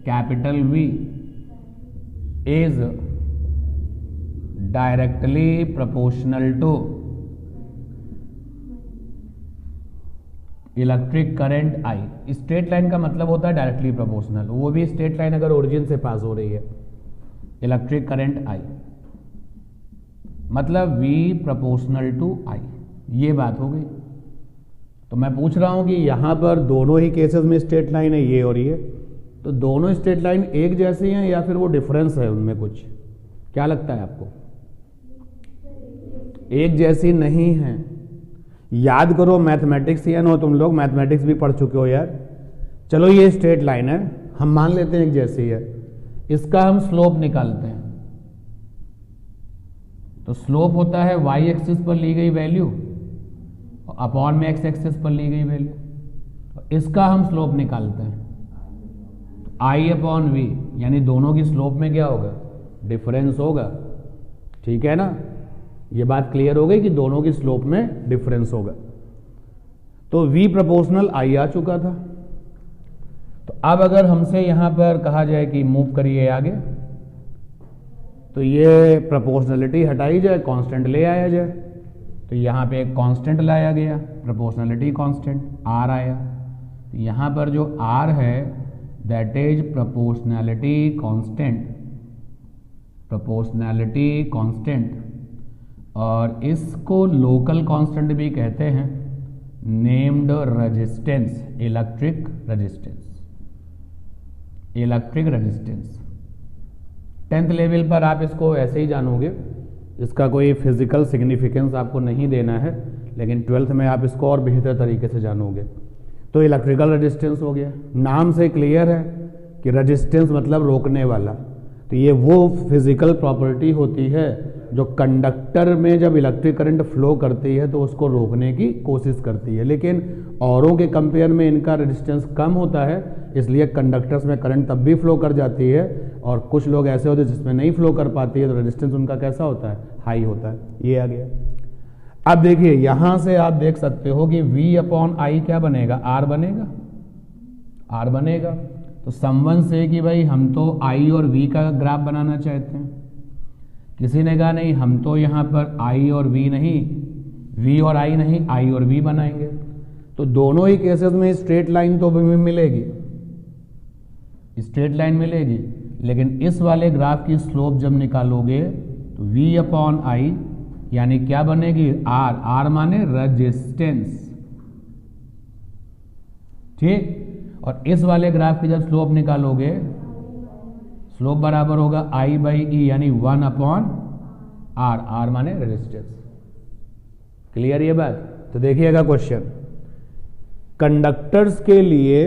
capital V is directly proportional to electric current I। Straight line का मतलब होता है डायरेक्टली प्रोपोर्शनल, वो भी स्ट्रेट लाइन अगर ओरिजिन से पास हो रही है। इलेक्ट्रिक करंट I मतलब V प्रोपोर्शनल टू I, ये बात हो गई। तो मैं पूछ रहा हूं कि यहां पर दोनों ही केसेस में स्ट्रेट लाइन है, ये और ये, तो दोनों स्ट्रेट लाइन एक जैसी हैं या फिर वो डिफरेंस है उनमें कुछ? क्या लगता है आपको? एक जैसी नहीं है। याद करो मैथमेटिक्स, या नो तुम लोग मैथमेटिक्स भी पढ़ चुके हो यार। चलो ये स्ट्रेट लाइन है, हम मान लेते हैं एक जैसी है, इसका हम स्लोप निकालते हैं। तो स्लोप होता है y एक्सिस पर ली गई वैल्यू अपॉन में x एक्सिस पर ली गई वैल्यू। तो इसका हम स्लोप निकालते हैं, i अपॉन v, यानी दोनों की स्लोप में क्या होगा? डिफरेंस होगा। ठीक है ना, ये बात क्लियर हो गई कि दोनों की स्लोप में डिफरेंस होगा। तो v प्रोपोर्शनल i आ चुका था। तो अब अगर हमसे यहां पर कहा जाए कि मूव करिए आगे, तो ये प्रोपोर्शनलिटी हटाई जाए, कांस्टेंट ले आया जाए। तो यहां पे एक कांस्टेंट लाया गया, प्रोपोर्शनलिटी कांस्टेंट r आया। तो यहां पर जो r है that is proportionality constant, proportionality constant, और इसको लोकल कांस्टेंट भी कहते हैं, named resistance, electric resistance, electric resistance. 10th level पर आप इसको ऐसे ही जानोगे, इसका कोई फिजिकल सिग्निफिकेंस आपको नहीं देना है, लेकिन 12th में आप इसको और बेहतर तरीके से जानोगे। तो इलेक्ट्रिकल रेजिस्टेंस हो गया, नाम से क्लियर है कि रेजिस्टेंस मतलब रोकने वाला। तो ये वो फिजिकल प्रॉपर्टी होती है जो कंडक्टर में जब इलेक्ट्रिक करंट फ्लो करती है तो उसको रोकने की कोशिश करती है, लेकिन औरों के कंपेयर में इनका रेजिस्टेंस कम होता है, इसलिए कंडक्टर्स में करंट तब भी फ्लो कर जाती है, और कुछ लोग ऐसे होते हैं जिसमें नहीं फ्लो कर पाती है, तो रेजिस्टेंस उनका कैसा होता है? हाई होता है। ये आ गया। अब देखिए यहां से आप देख सकते हो कि v अपॉन आई क्या बनेगा? r बनेगा, r बनेगा। तो समवन से कि भाई हम तो i और v का ग्राफ बनाना चाहते हैं। किसी ने कहा नहीं, हम तो यहां पर i और v नहीं, v और i नहीं, i और v बनाएंगे। तो दोनों ही केसेस में स्ट्रेट लाइन तो मिलेगी, स्ट्रेट लाइन मिलेगी, लेकिन इस वाले ग्राफ की स्लोप जब निकालोगे तो v अपॉन आई यानी क्या बनेगी? r, r माने रेजिस्टेंस। ठीक, और इस वाले ग्राफ की जब स्लोप निकालोगे, स्लोप बराबर होगा i बाई ई यानी 1 अपॉन r, r माने रेजिस्टेंस। क्लियर ये बात? तो देखिएगा क्वेश्चन, कंडक्टर्स के लिए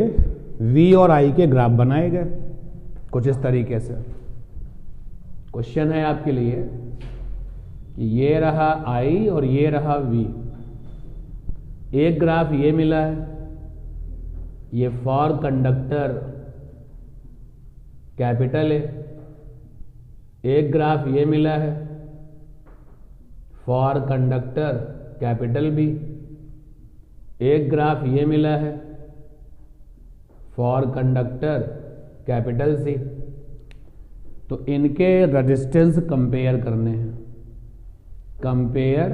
v और i के ग्राफ बनाए गए कुछ इस तरीके से। क्वेश्चन है आपके लिए कि ये रहा i और ये रहा v, एक ग्राफ ये मिला है, ये फॉर कंडक्टर कैपिटल है, एक ग्राफ ये मिला है फॉर कंडक्टर कैपिटल बी, एक ग्राफ ये मिला है फॉर कंडक्टर कैपिटल सी। तो इनके रेजिस्टेंस कंपेयर करने हैं, कंपेयर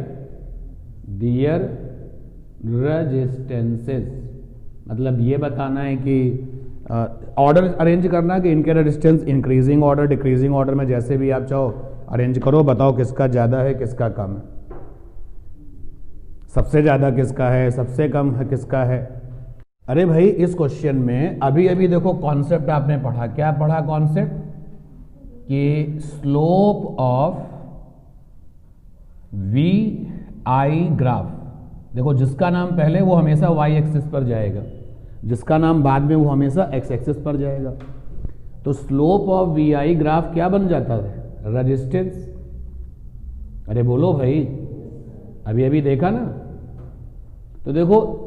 दियर रेजिस्टेंसेस, मतलब ये बताना है कि ऑर्डर अरेंज करना कि इनके resistance increasing order decreasing order में जैसे भी आप चाहो अरेंज करो, बताओ किसका ज़्यादा है किसका कम है, सबसे ज़्यादा किसका है सबसे कम है किसका है। अरे भाई इस क्वेश्चन में अभी अभी देखो कॉन्सेप्ट आपने पढ़ा, क्या पढ़ा कॉन्सेप्ट? कि slope of V I graph, देखो जिसका नाम पहले वो हमेशा वाई एक्सिस पर जाएगा, जिसका नाम बाद में वो हमेशा एक्स एक्सिस पर जाएगा। तो slope of V I graph क्या बन जाता है? रेजिस्टेंस। अरे बोलो भाई, अभी अभी देखा ना। तो देखो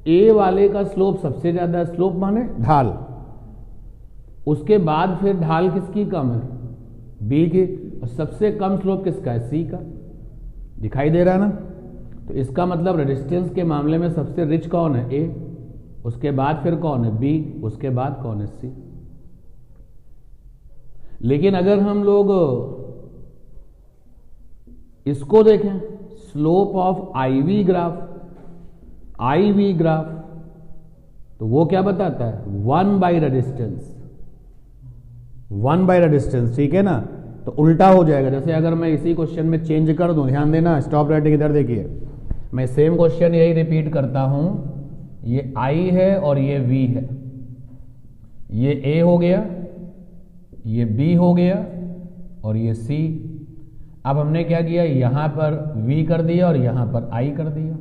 ए वाले का स्लोप सबसे ज्यादा, स्लोप माने ढाल, उसके बाद फिर ढाल किसकी कम है? बी की, और सबसे कम स्लोप किसका है? सी का। दिखाई दे रहा है ना? तो इसका मतलब रेजिस्टेंस के मामले में सबसे रिच कौन है? ए, उसके बाद फिर कौन है? बी, उसके बाद कौन है? सी। लेकिन अगर हम लोग इसको देखें, slope of IV graph, IV graph, तो वो क्या बताता है? 1 बाई रेजिस्टेंस, 1 बाई रेजिस्टेंस, ठीक है ना। तो उल्टा हो जाएगा, जैसे अगर मैं इसी क्वेश्चन में चेंज कर दूं, ध्यान देना, स्टॉप राइटिंग इधर देखिए, मैं सेम क्वेश्चन यही रिपीट करता हूं, ये I है और ये V है, ये A हो गया, ये B हो गया और ये C। अब हमने क्या किया, यहां पर V कर दिया और यहां पर I कर दिया।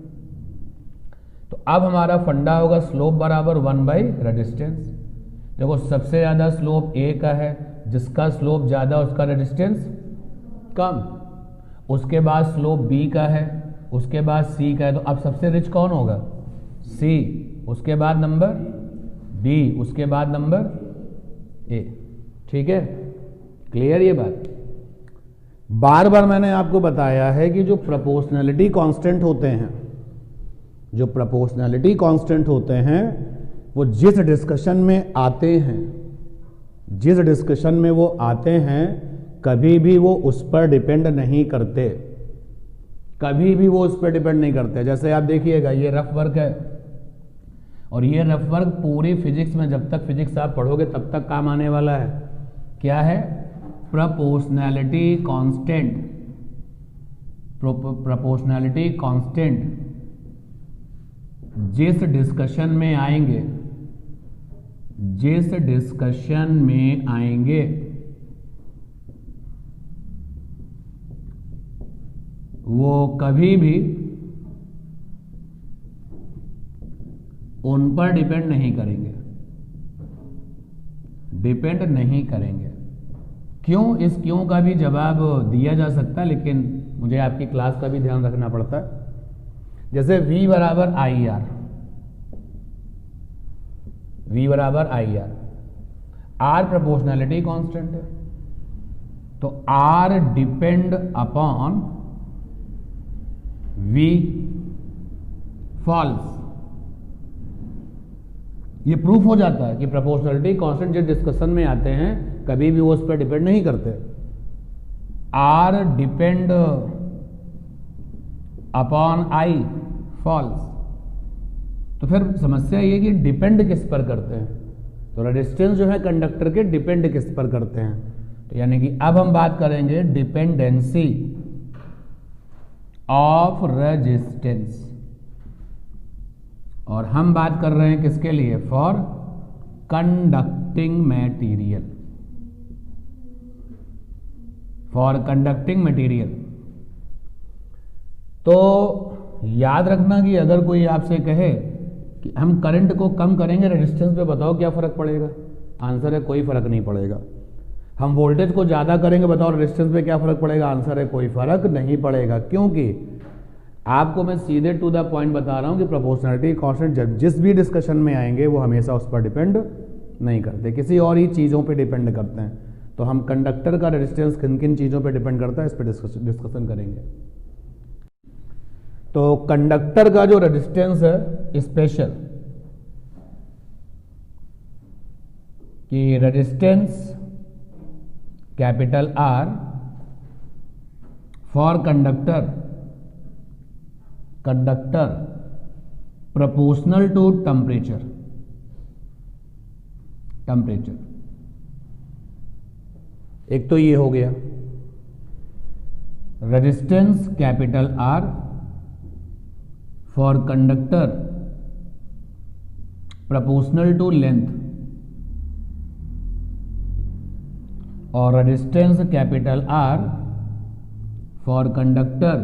तो अब हमारा फंडा होगा स्लोप बराबर 1/रेजिस्टेंस। देखो सबसे ज्यादा स्लोप A का है, जिसका स्लोप ज्यादा उसका रेजिस्टेंस कम, उसके बाद स्लोप B का है, उसके बाद C का है। तो अब सबसे रिच कौन होगा, C, उसके बाद नंबर B, उसके बाद नंबर A। ठीक है, क्लियर ये बात। बार बार मैंने आपको बताया है कि जो प्रोपोर्शनैलिटी कांस्टेंट होते हैं, जो प्रोपोर्शनैलिटी कांस्टेंट होते हैं, वो जिस डिस्कशन में आते हैं, जिस डिस्कशन में वो आते हैं, कभी भी वो उस पर डिपेंड नहीं करते, कभी भी वो उस पर डिपेंड नहीं करते। जैसे आप देखिएगा, ये रफ वर्क है और ये रफ वर्क पूरी फिजिक्स में, जब तक फिजिक्स आप पढ़ोगे तब तक काम आने वाला है। क्या है, प्रोपोर्शनैलिटी कांस्टेंट, प्रोपोर्शनैलिटी कांस्टेंट जिस डिस्कशन में आएंगे, जिस डिस्कशन में आएंगे वो कभी भी उन पर डिपेंड नहीं करेंगे, डिपेंड नहीं करेंगे। क्यों, इस क्यों का भी जवाब दिया जा सकता है, लेकिन मुझे आपकी क्लास का भी ध्यान रखना पड़ता है। जैसे V बराबर IR, V बराबर IR, R प्रोपोर्शनैलिटी कांस्टेंट है, तो R depend upon V, false. ये प्रूफ हो जाता है कि प्रोपोर्शनैलिटी कांस्टेंट जिस डिस्कशन में आते हैं कभी भी वो उस पर डिपेंड नहीं करते। R depend upon I, false. तो फिर समस्या ये कि डिपेंड किस पर करते हैं, तो रेजिस्टेंस जो है कंडक्टर के डिपेंड किस पर करते हैं। तो यानी कि अब हम बात करेंगे डिपेंडेंसी ऑफ रेजिस्टेंस, और हम बात कर रहे हैं किसके लिए, for conducting material, for conducting material. तो याद रखना कि अगर कोई आपसे कहे कि हम करंट को कम करेंगे रेजिस्टेंस पे, बताओ क्या फर्क पड़ेगा, आंसर है कोई फर्क नहीं पड़ेगा। हम वोल्टेज को ज्यादा करेंगे, बताओ रेजिस्टेंस पे क्या फर्क पड़ेगा, आंसर है कोई फर्क नहीं पड़ेगा। क्योंकि आपको मैं सीधे टू द पॉइंट बता रहा हूं कि प्रोपोर्शनैलिटी कांस्टेंट जब जिस भी डिस्कशन में आएंगे वो हमेशा उस पर डिपेंड नहीं करते, किसी और ही चीजों पे डिपेंड करते हैं। तो हम कंडक्टर का रेजिस्टेंस किन किन चीजों पे डिपेंड करता है इस पर डिस्कशन करेंगे। तो कंडक्टर का जो रेजिस्टेंस है स्पेशल, कि resistance capital R for conductor, conductor proportional to temperature, temperature. एक तो ये हो गया resistance capital R for conductor proportional to length, और resistance capital R for conductor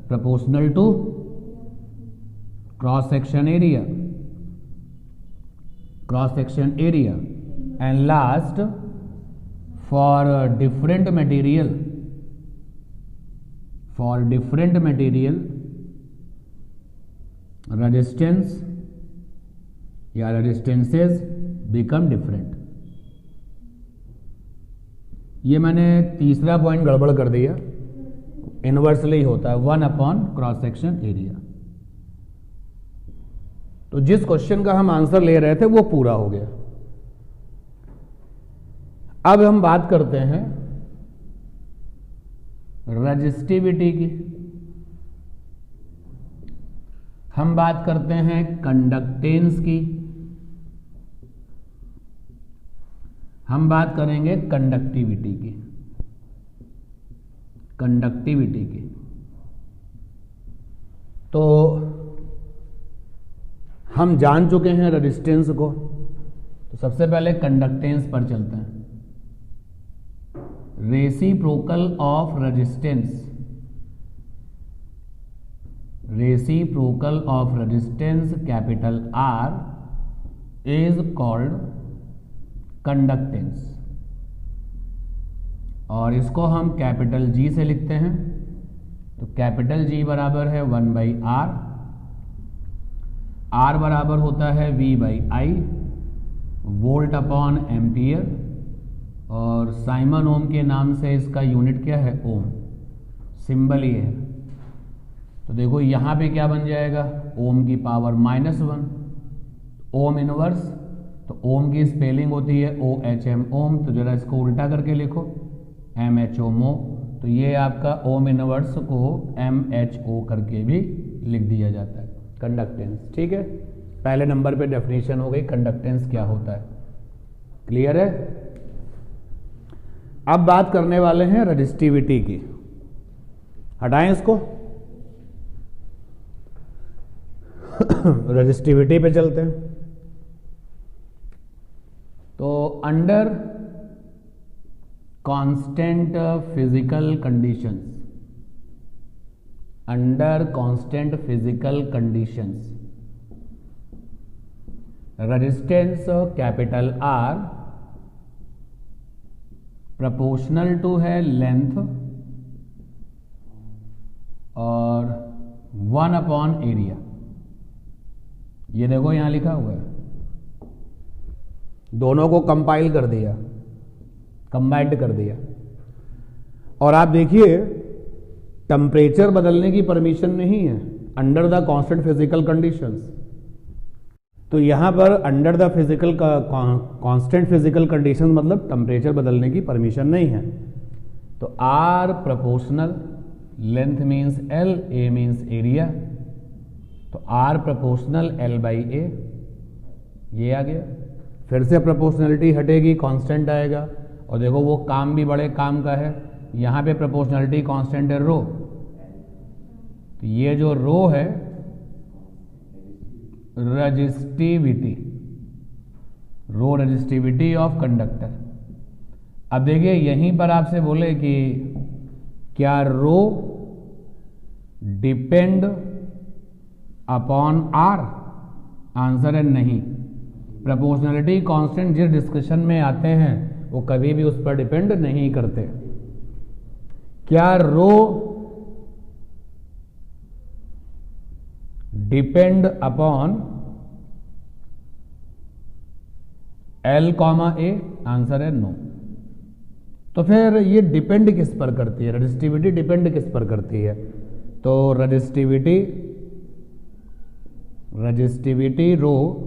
proportional to cross section area, cross section area. And last for different material, for different material resistance या resistances become different. ये मैंने तीसरा point गड़बड़ कर दिया, inversely होता है 1 अपॉन क्रॉस सेक्शन एरिया। तो जिस क्वेश्चन का हम आंसर ले रहे थे वो पूरा हो गया। अब हम बात करते हैं रेजिस्टिविटी की, हम बात करते हैं कंडक्टेंस की, हम बात करेंगे कंडक्टिविटी की, कंडक्टिविटी की। तो हम जान चुके हैं रेजिस्टेंस को, तो सबसे पहले कंडक्टेंस पर चलते हैं। Reciprocal of resistance, reciprocal of resistance capital R is called conductance, और इसको हम कैपिटल G से लिखते हैं। तो कैपिटल G बराबर है 1/R, R बराबर होता है V/I, वोल्ट अपॉन एम्पियर, और साइमन ओम के नाम से इसका यूनिट क्या है? ओम, सिंबल ये है। तो देखो यहाँ पे क्या बन जाएगा? ओम की पावर -1, ओम इनवर्स, तो ओम की स्पेलिंग होती है OHM ओम, तो जरा इसको उल्टा करके लिखो MHO मो, तो ये आपका ओम इनवर्स को MHO करके भी लिख दिया जाता है, कंडक्टेंस। ठीक है, पहले नंबर पे डेफिनेशन हो गई कंडक्टेंस क्या होता है। क्लियर है? अब बात करने वाले हैं रेजिस्टिविटी की। हटाएं इसको, रेजिस्टिविटी पे चलते हैं। तो under constant physical conditions, under constant physical conditions resistance capital R proportional to है लेंथ और 1 एरिया। ये देखो यहां लिखा हुआ है, दोनों को कंपाइल कर दिया, कंबाइंड कर दिया। और आप देखिए टेम्परेचर बदलने की परमिशन नहीं है under the constant physical conditions. तो यहां पर under the physical constant physical condition मतलब टेम्परेचर बदलने की परमिशन नहीं है। तो R proportional, length means L, A means area, तो R प्रोपोर्शनल L/A, ये आ गया। फिर से प्रोपोर्शनलिटी हटेगी, कांस्टेंट आएगा। और देखो वो काम भी बड़े काम का है, यहां पे प्रोपोर्शनलिटी कांस्टेंट है रो, तो ये जो रो है resistivity, rho resistivity of conductor. अब देखिए यहीं पर आपसे बोले कि क्या rho depend upon R? Answer है नहीं। प्रोपोर्शनलिटी कांस्टेंट जिस डिस्कशन में आते हैं वो कभी भी उस पर डिपेंड नहीं करते। क्या rho depend upon L, A? Answer है नो। तो फिर ये डिपेंड किस पर करती है? रेजिस्टिविटी डिपेंड किस पर करती है? तो resistivity rho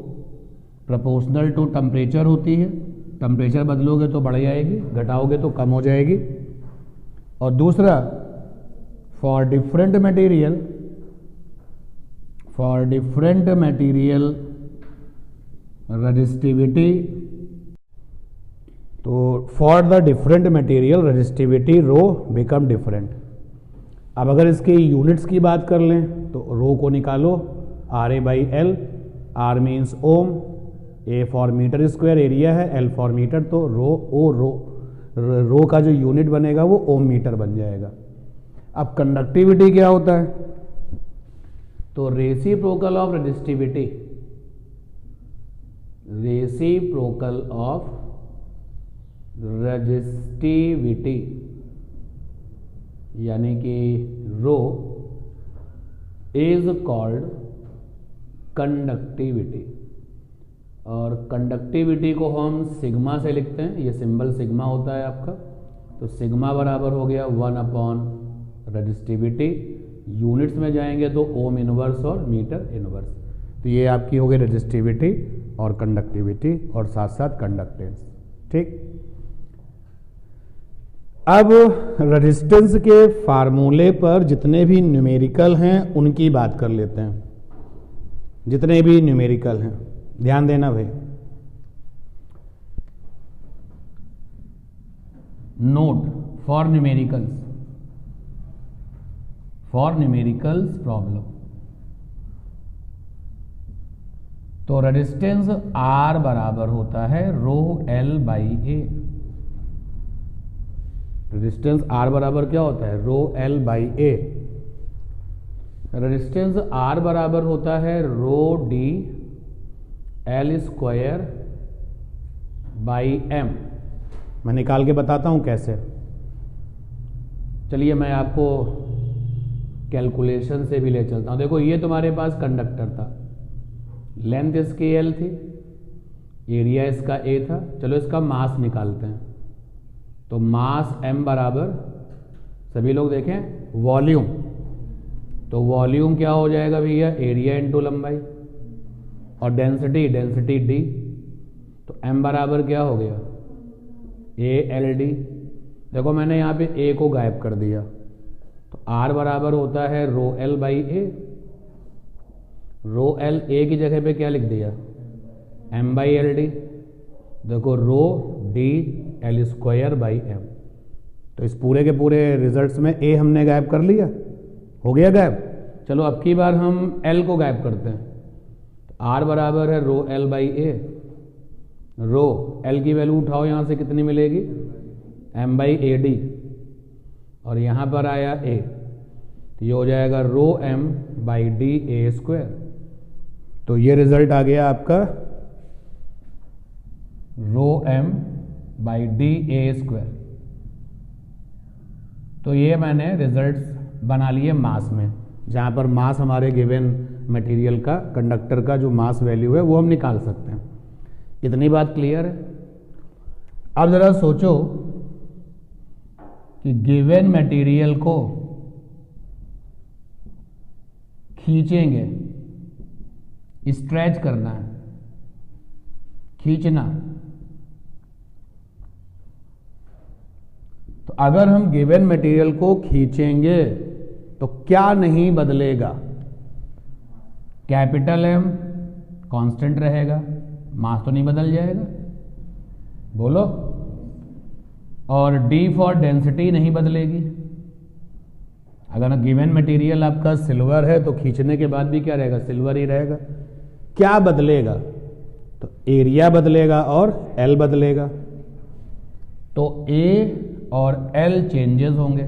proportional to temperature होती है। टेम्परेचर बदलोगे तो बढ़ जाएगी, घटाओगे तो कम हो जाएगी। और दूसरा, फॉर डिफरेंट मटेरियल रेजिस्टिविटी, तो for the different material resistivity rho become different. अब अगर इसके यूनिट्स की बात कर लें तो रो को निकालो, RA/L, R means ohm, A for metre square area है, L फॉर मीटर, तो रो का जो यूनिट बनेगा वो ओम मीटर बन जाएगा। अब कंडक्टिविटी क्या होता है? तो reciprocal of resistivity, reciprocal of resistivity यानी कि रो इज कॉल्ड कंडक्टिविटी। और कंडक्टिविटी को हम सिग्मा से लिखते हैं, ये सिंबल सिग्मा होता है आपका। तो सिग्मा बराबर हो गया 1 रेजिस्टिविटी। यूनिट्स में जाएंगे तो ओम इनवर्स और मीटर इनवर्स। तो ये आपकी हो गई रेजिस्टिविटी और कंडक्टिविटी और साथ साथ कंडक्टेंस। ठीक, अब रेजिस्टेंस के फार्मूले पर जितने भी न्यूमेरिकल हैं उनकी बात कर लेते हैं। जितने भी न्यूमेरिकल हैं ध्यान देना भाई। नोट फॉर न्यूमेरिकल्स प्रॉब्लम, तो रेजिस्टेंस R बराबर होता है rho L by A. Resistance R बराबर क्या होता है? Rho L by A. Resistance R बराबर होता है rho D L square by M. मैं निकाल के बताता हूं कैसे। चलिए मैं आपको कैलकुलेशन से भी ले चलता हूं। देखो ये तुम्हारे पास कंडक्टर था, लेंथ इसकी एल थी, एरिया इसका ए था। चलो इसका मास निकालते हैं। तो मास m बराबर, सभी लोग देखें, वॉल्यूम। तो वॉल्यूम क्या हो जाएगा भैया? एरिया इंटू लंबाई। और डेंसिटी, डेंसिटी d। तो m बराबर क्या हो गया? a L D. देखो मैंने यहाँ पे a को गायब कर दिया, तो r बराबर होता है rho L by A. Rho L A की जगह पे क्या लिख दिया? m by L D. देखो rho D L square by M. तो इस पूरे के पूरे रिजल्ट्स में a हमने गायब कर लिया, हो गया गायब। चलो अब की बार हम l को गायब करते हैं। तो r बराबर है rho L by A. Rho l की वैल्यू उठाओ, यहां से कितनी मिलेगी? m by A D. और यहां पर आया a, तो ये हो जाएगा rho m by D A square. तो ये रिजल्ट आ गया आपका rho m by D A square. तो ये मैंने रिजल्ट्स बना लिए मास में, जहां पर मास हमारे गिवन मटेरियल का, कंडक्टर का जो मास वैल्यू है वो हम निकाल सकते हैं। इतनी बात क्लियर है? अब जरा सोचो कि गिवन मटेरियल को खींचेंगे, स्ट्रेच करना है, खींचना। तो अगर हम गिवन मटेरियल को खींचेंगे तो क्या नहीं बदलेगा? कैपिटल M कांस्टेंट रहेगा, मास तो नहीं बदल जाएगा, बोलो। और D फॉर डेंसिटी नहीं बदलेगी। अगर गिवन मटेरियल आपका सिल्वर है तो खींचने के बाद भी क्या रहेगा? सिल्वर ही रहेगा। क्या बदलेगा? तो एरिया बदलेगा और L बदलेगा। तो A और L चेंजेस होंगे।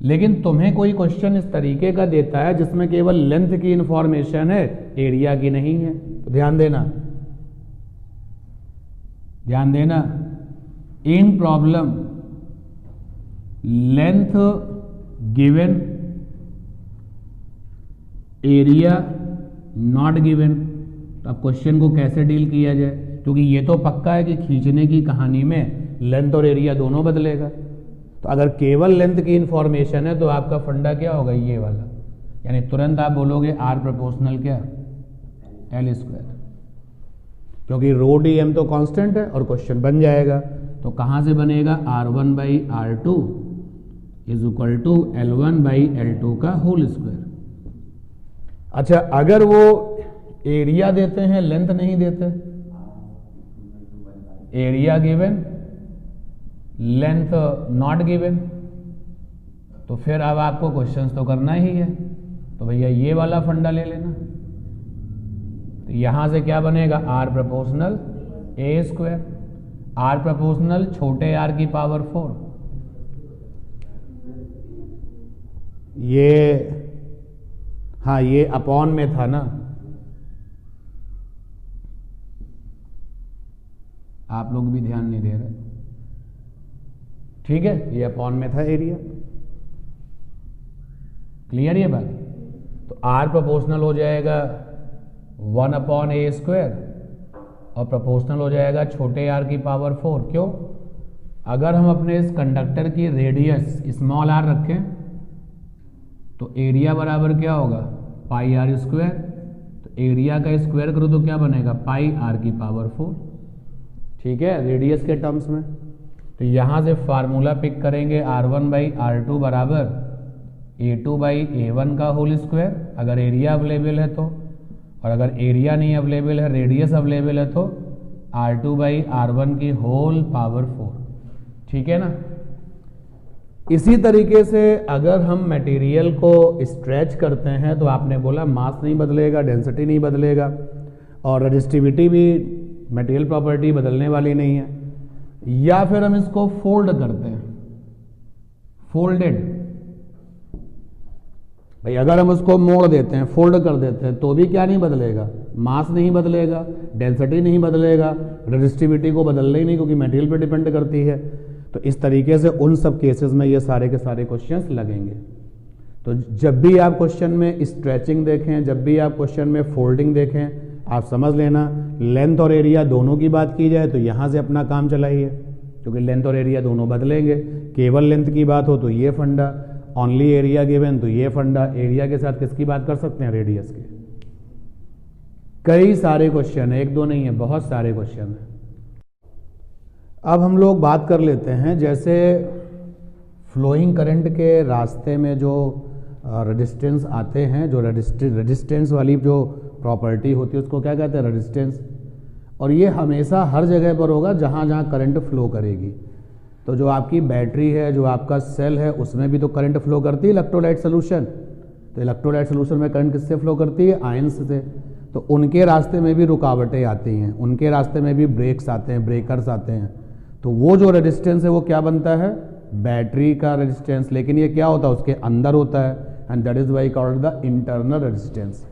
लेकिन तुम्हें कोई क्वेश्चन इस तरीके का देता है जिसमें केवल लेंथ की इंफॉर्मेशन है, एरिया की नहीं है। तो ध्यान देना, ध्यान देना। In problem length given, area not given. तो अब क्वेश्चन को कैसे डील किया जाए? क्योंकि ये तो पक्का है कि खींचने की कहानी में लेंथ और एरिया दोनों बदलेगा। तो अगर केवल लेंथ की इंफॉर्मेशन है तो आपका फंडा क्या होगा? ये वाला। यानी तुरंत आप बोलोगे R प्रोपोर्शनल क्या? L square. क्योंकि रो डी एम तो कांस्टेंट है और क्वेश्चन बन जाएगा। तो कहां से बनेगा? R1 by R2 is equal to L1 by L2 का होल स्क्वायर। अच्छा, अगर वो एरिया देते हैं, लेंथ नहीं देते, area given, length not given, तो फिर अब आपको क्वेश्चंस तो करना ही है। तो भैया ये वाला फंडा ले लेना। तो यहां से क्या बनेगा? R प्रोपोर्शनल ए स्क्वायर। R प्रोपोर्शनल छोटे r की पावर 4। ये, हाँ ये अपॉन में था ना, आप लोग भी ध्यान नहीं दे रहे। ठीक है, ये अपॉन में था एरिया। क्लियर ये बात? तो R प्रोपोर्शनल हो जाएगा 1 अपॉन ए स्क्वायर और प्रोपोर्शनल हो जाएगा छोटे r की पावर 4। क्यों? अगर हम अपने इस कंडक्टर की रेडियस स्मॉल r रखें तो एरिया बराबर क्या होगा? पाई r स्क्वायर। तो एरिया का स्क्वायर करो तो क्या बनेगा? पाई r की पावर 4। ठीक है, रेडियस के टर्म्स में। तो यहां से फार्मूला पिक करेंगे R1 बाई R2 बराबर A2 बाई A1 का होल स्क्वायर, अगर एरिया अवेलेबल है तो। और अगर एरिया नहीं अवेलेबल है, रेडियस अवेलेबल है, तो R2 बाई R1 की होल पावर 4। ठीक है ना? इसी तरीके से अगर हम मटेरियल को स्ट्रेच करते हैं तो आपने बोला मास नहीं बदलेगा, डेंसिटी नहीं बदलेगा और रेजिस्टिविटी भी मटेरियल प्रॉपर्टी बदलने वाली नहीं है। या फिर हम इसको फोल्ड करते हैं, फोल्डेड, भाई अगर हम उसको मोड़ देते हैं, फोल्ड कर देते हैं तो भी क्या नहीं बदलेगा, मास नहीं बदलेगा, डेंसिटी नहीं बदलेगा, रेजिस्टिविटी को बदलना ही नहीं क्योंकि मटेरियल पे डिपेंड करती है। तो इस तरीके से उन सब केसेस में ये सारे के सारे क्वेश्चंस लगेंगे। तो जब भी आप क्वेश्चन में स्ट्रेचिंग देखें, जब भी आप क्वेश्चन में फोल्डिंग देखें, आप समझ लेना लेंथ और एरिया दोनों की बात की जाए तो यहाँ से अपना काम चलाइए, क्योंकि लेंथ और एरिया दोनों बदलेंगे। केवल लेंथ की बात हो तो ये फंडा, ओनली एरिया गिवन तो ये फंडा, एरिया के साथ किसकी बात कर सकते हैं, रेडियस के। कई सारे क्वेश्चन है, एक दो नहीं है, बहुत सारे क्वेश्चन है। अब हम लोग बात कर लेते हैं, जैसे फ्लोइंग करंट के रास्ते में जो रेजिस्टेंस आते हैं, जो रेजिस्टेंस वाली जो प्रॉपर्टी होती है उसको क्या कहते हैं, रेजिस्टेंस। और ये हमेशा हर जगह पर होगा जहाँ जहाँ करंट फ्लो करेगी। तो जो आपकी बैटरी है, जो आपका सेल है, उसमें भी तो करंट फ्लो करती है इलेक्ट्रोलाइट सोल्यूशन। तो इलेक्ट्रोलाइट सोल्यूशन में करंट किससे फ्लो करती है, आयंस से। तो उनके रास्ते में भी रुकावटें आती हैं, उनके रास्ते में भी ब्रेक्स आते हैं, ब्रेकर्स आते हैं। तो वो जो रेजिस्टेंस है वो क्या बनता है, बैटरी का रेजिस्टेंस। लेकिन ये क्या होता है, उसके अंदर होता है, and that is why called the internal resistance.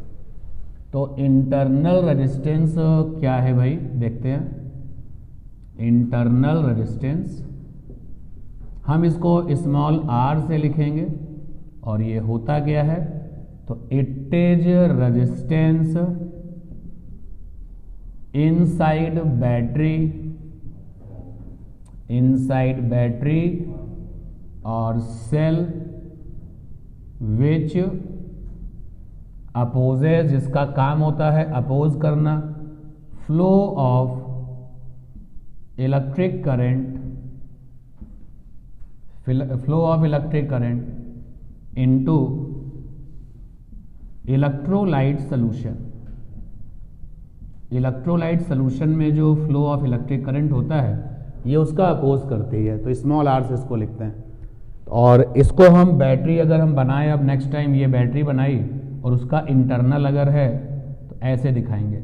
तो इंटरनल रेजिस्टेंस क्या है भाई, देखते हैं। इंटरनल रेजिस्टेंस हम इसको स्मॉल r से लिखेंगे और ये होता क्या है, तो it is resistance inside battery और सेल विच अपोजेस, जिसका काम होता है अपोज करना, flow of electric current into electrolyte solution. Electrolyte solution में जो फ्लो ऑफ इलेक्ट्रिक करंट होता है ये उसका अपोज करती है। तो स्मॉल r से इसको लिखते हैं। और इसको हम बैटरी अगर हम बनाए, अब नेक्स्ट टाइम ये बैटरी बनाई और उसका इंटरनल अगर है तो ऐसे दिखाएंगे।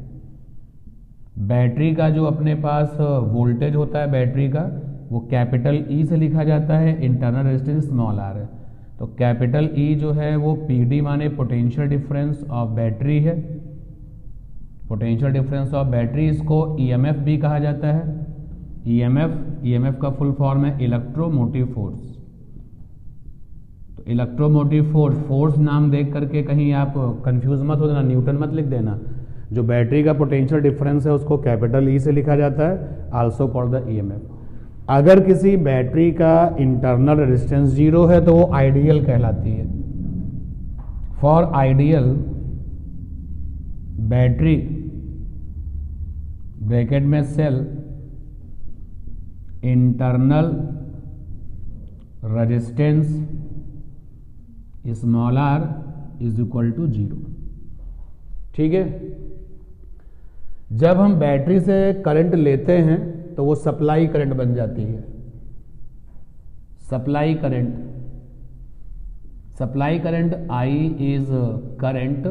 बैटरी का जो अपने पास वोल्टेज होता है बैटरी का, वो कैपिटल E से लिखा जाता है, इंटरनल रेजिस्टेंस स्मॉल r है। तो कैपिटल E जो है वो PD माने पोटेंशियल डिफरेंस ऑफ बैटरी है, पोटेंशियल डिफरेंस ऑफ बैटरी। इसको EMF भी कहा जाता है। EMF का फुल फॉर्म है इलेक्ट्रोमोटिव फोर्स। तो इलेक्ट्रोमोटिव फोर्स नाम देख करके कहीं आप कंफ्यूज मत हो देना, न्यूटन मत लिख देना। जो बैटरी का पोटेंशियल डिफरेंस है उसको कैपिटल E से लिखा जाता है, आल्सो कॉल्ड द EMF। अगर किसी बैटरी का इंटरनल रेजिस्टेंस 0 है तो वो आइडियल कहलाती है। फॉर आइडियल बैटरी ब्रैकेट में cell internal resistance small r is equal to 0। ठीक है। जब हम बैटरी से करंट लेते हैं तो वो सप्लाई करंट बन जाती है। Supply current I is current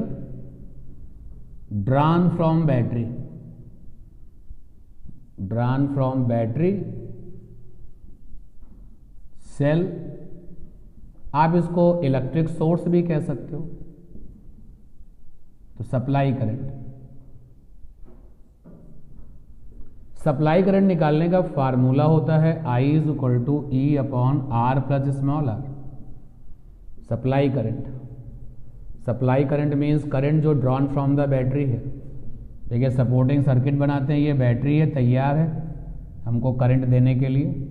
drawn from battery cell. आप इसको इलेक्ट्रिक सोर्स भी कह सकते हो। तो सप्लाई करंट निकालने का फार्मूला होता है I is equal to E upon R plus small r। Supply current means current जो ड्रॉन फ्रॉम द बैटरी है। देखिए सपोर्टिंग सर्किट बनाते हैं, ये बैटरी है, तैयार है हमको करंट देने के लिए।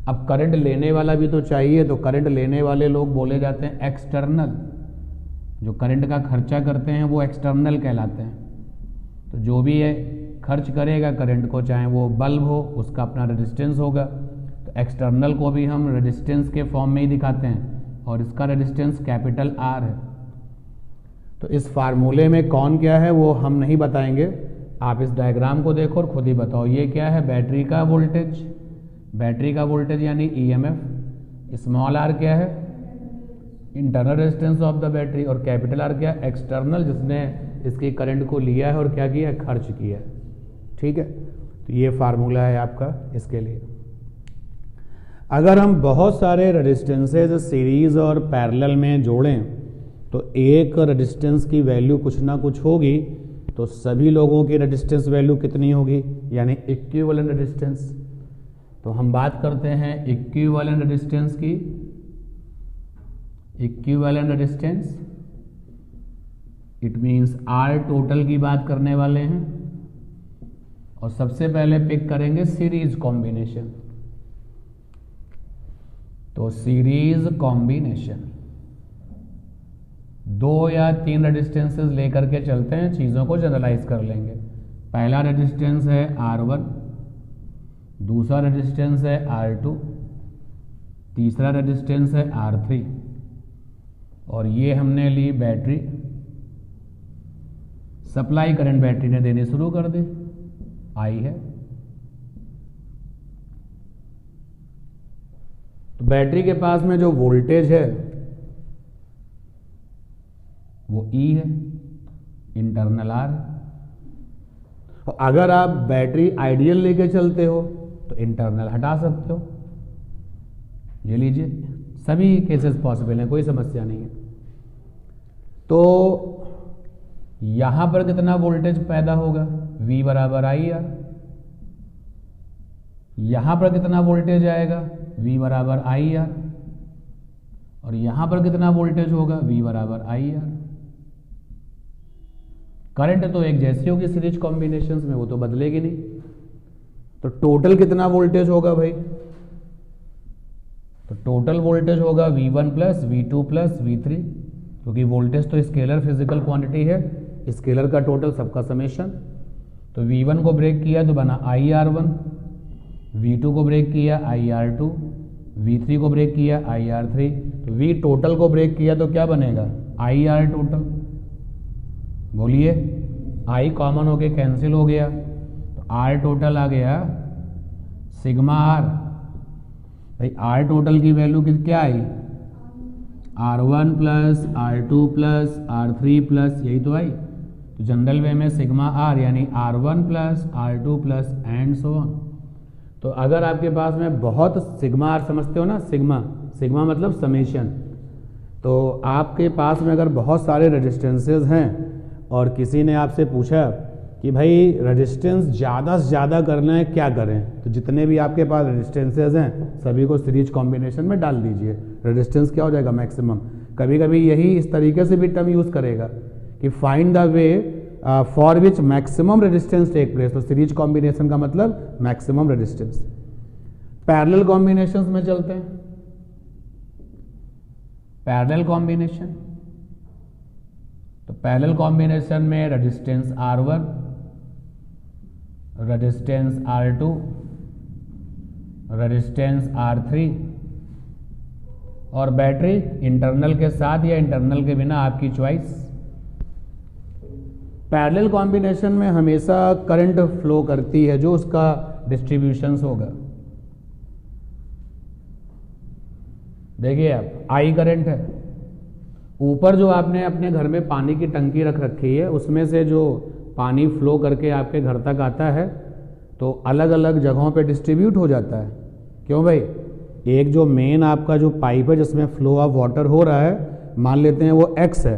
अब करंट लेने वाला भी तो चाहिए, तो करंट लेने वाले लोग बोले जाते हैं एक्सटर्नल। जो करंट का खर्चा करते हैं वो एक्सटर्नल कहलाते हैं। तो जो भी है खर्च करेगा करंट को, चाहे वो बल्ब हो, उसका अपना रेजिस्टेंस होगा। तो एक्सटर्नल को भी हम रेजिस्टेंस के फॉर्म में ही दिखाते हैं और इसका रेजिस्टेंस कैपिटल R है। तो इस फार्मूले में कौन क्या है वो हम नहीं बताएंगे, आप इस डायग्राम को देखो और खुद ही बताओ। ये क्या है, बैटरी का वोल्टेज यानी EMF। स्मॉल आर क्या है? Internal resistance of the battery, और कैपिटल आर क्या है? एक्सटर्नल, जिसने इसकी करंट को लिया है और क्या किया है? खर्च किया है। ठीक है, तो ये फार्मूला है आपका इसके लिए। अगर हम बहुत सारे रेजिस्टेंसेज सीरीज और पैरेलल में जोड़ें तो एक रेजिस्टेंस की वैल्यू कुछ ना कुछ होगी, तो सभी लोगों की रेजिस्टेंस वैल्यू कितनी होगी, यानी इक्विवेलेंट रेजिस्टेंस। तो हम बात करते हैं इक्विवेलेंट रेजिस्टेंस की। Equivalent resistance it means R total की बात करने वाले हैं, और सबसे पहले पिक करेंगे सीरीज कॉम्बिनेशन। तो सीरीज कॉम्बिनेशन 2 या 3 रेजिस्टेंसेस लेकर के चलते हैं, चीज़ों को जनरलाइज कर लेंगे। पहला रेजिस्टेंस है R1, दूसरा रेजिस्टेंस है R2, तीसरा रेजिस्टेंस है R3, और ये हमने ली बैटरी। सप्लाई करंट बैटरी ने देनी शुरू कर दी, आई है। तो बैटरी के पास में जो वोल्टेज है वो E है, इंटरनल R। और अगर आप बैटरी आइडियल लेके चलते हो तो इंटरनल हटा सकते हो। ये लीजिए, सभी केसेस पॉसिबल हैं, कोई समस्या नहीं है। तो यहां पर कितना वोल्टेज पैदा होगा? V बराबर IR। यहां पर कितना वोल्टेज आएगा? V बराबर IR। और यहां पर कितना वोल्टेज होगा? V बराबर IR। करंट तो एक जैसी होगी सीरीज कॉम्बिनेशंस में, वो तो बदलेगी नहीं। तो टोटल कितना वोल्टेज होगा भाई? तो टोटल वोल्टेज होगा V1 plus V2 plus V3, क्योंकि वोल्टेज तो स्केलर फिजिकल क्वांटिटी है, स्केलर का टोटल सबका समेशन। तो V1 को ब्रेक किया तो बना IR1, V2 को ब्रेक किया IR2, V3 को ब्रेक किया IR3, तो V टोटल को ब्रेक किया तो क्या बनेगा? IR total. बोलिए, I कॉमन होके कैंसिल हो गया, तो R टोटल आ गया सिग्मा R। भाई R टोटल की वैल्यू क्या आई? R1 plus R2 plus R3 plus, यही तो आई। तो जनरल वे में सिग्मा R यानी R1 plus R2 plus and so on. तो अगर आपके पास में बहुत सिग्मा R समझते हो ना, सिग्मा मतलब समेशन, तो आपके पास में अगर बहुत सारे रेजिस्टेंसेस हैं और किसी ने आपसे पूछा कि भाई रेजिस्टेंस ज़्यादा से ज़्यादा करना है, क्या करें? तो जितने भी आपके पास रेजिस्टेंसेस हैं सभी को सीरीज कॉम्बिनेशन में डाल दीजिए, रेजिस्टेंस क्या हो जाएगा? मैक्सिमम। कभी कभी यही इस तरीके से भी टर्म यूज़ करेगा कि find the way for which maximum resistance take place. तो सीरीज कॉम्बिनेशन का मतलब मैक्सिमम रेजिस्टेंस। पैरेलल कॉम्बिनेशंस में चलते हैं। पैरेलल कॉम्बिनेशन, तो पैरेलल कॉम्बिनेशन में resistance R1, resistance R2, resistance R3 और बैटरी इंटरनल के साथ या इंटरनल के बिना, आपकी चॉइस। पैरेलल कॉम्बिनेशन में हमेशा करंट फ्लो करती है जो उसका डिस्ट्रीब्यूशंस होगा। देखिए आप, आई करंट है, ऊपर जो आपने अपने घर में पानी की टंकी रख रखी है उसमें से जो पानी फ्लो करके आपके घर तक आता है तो अलग अलग जगहों पे डिस्ट्रीब्यूट हो जाता है। क्यों भाई? एक जो मेन आपका जो पाइप है जिसमें फ्लो ऑफ वाटर हो रहा है, मान लेते हैं वो X है,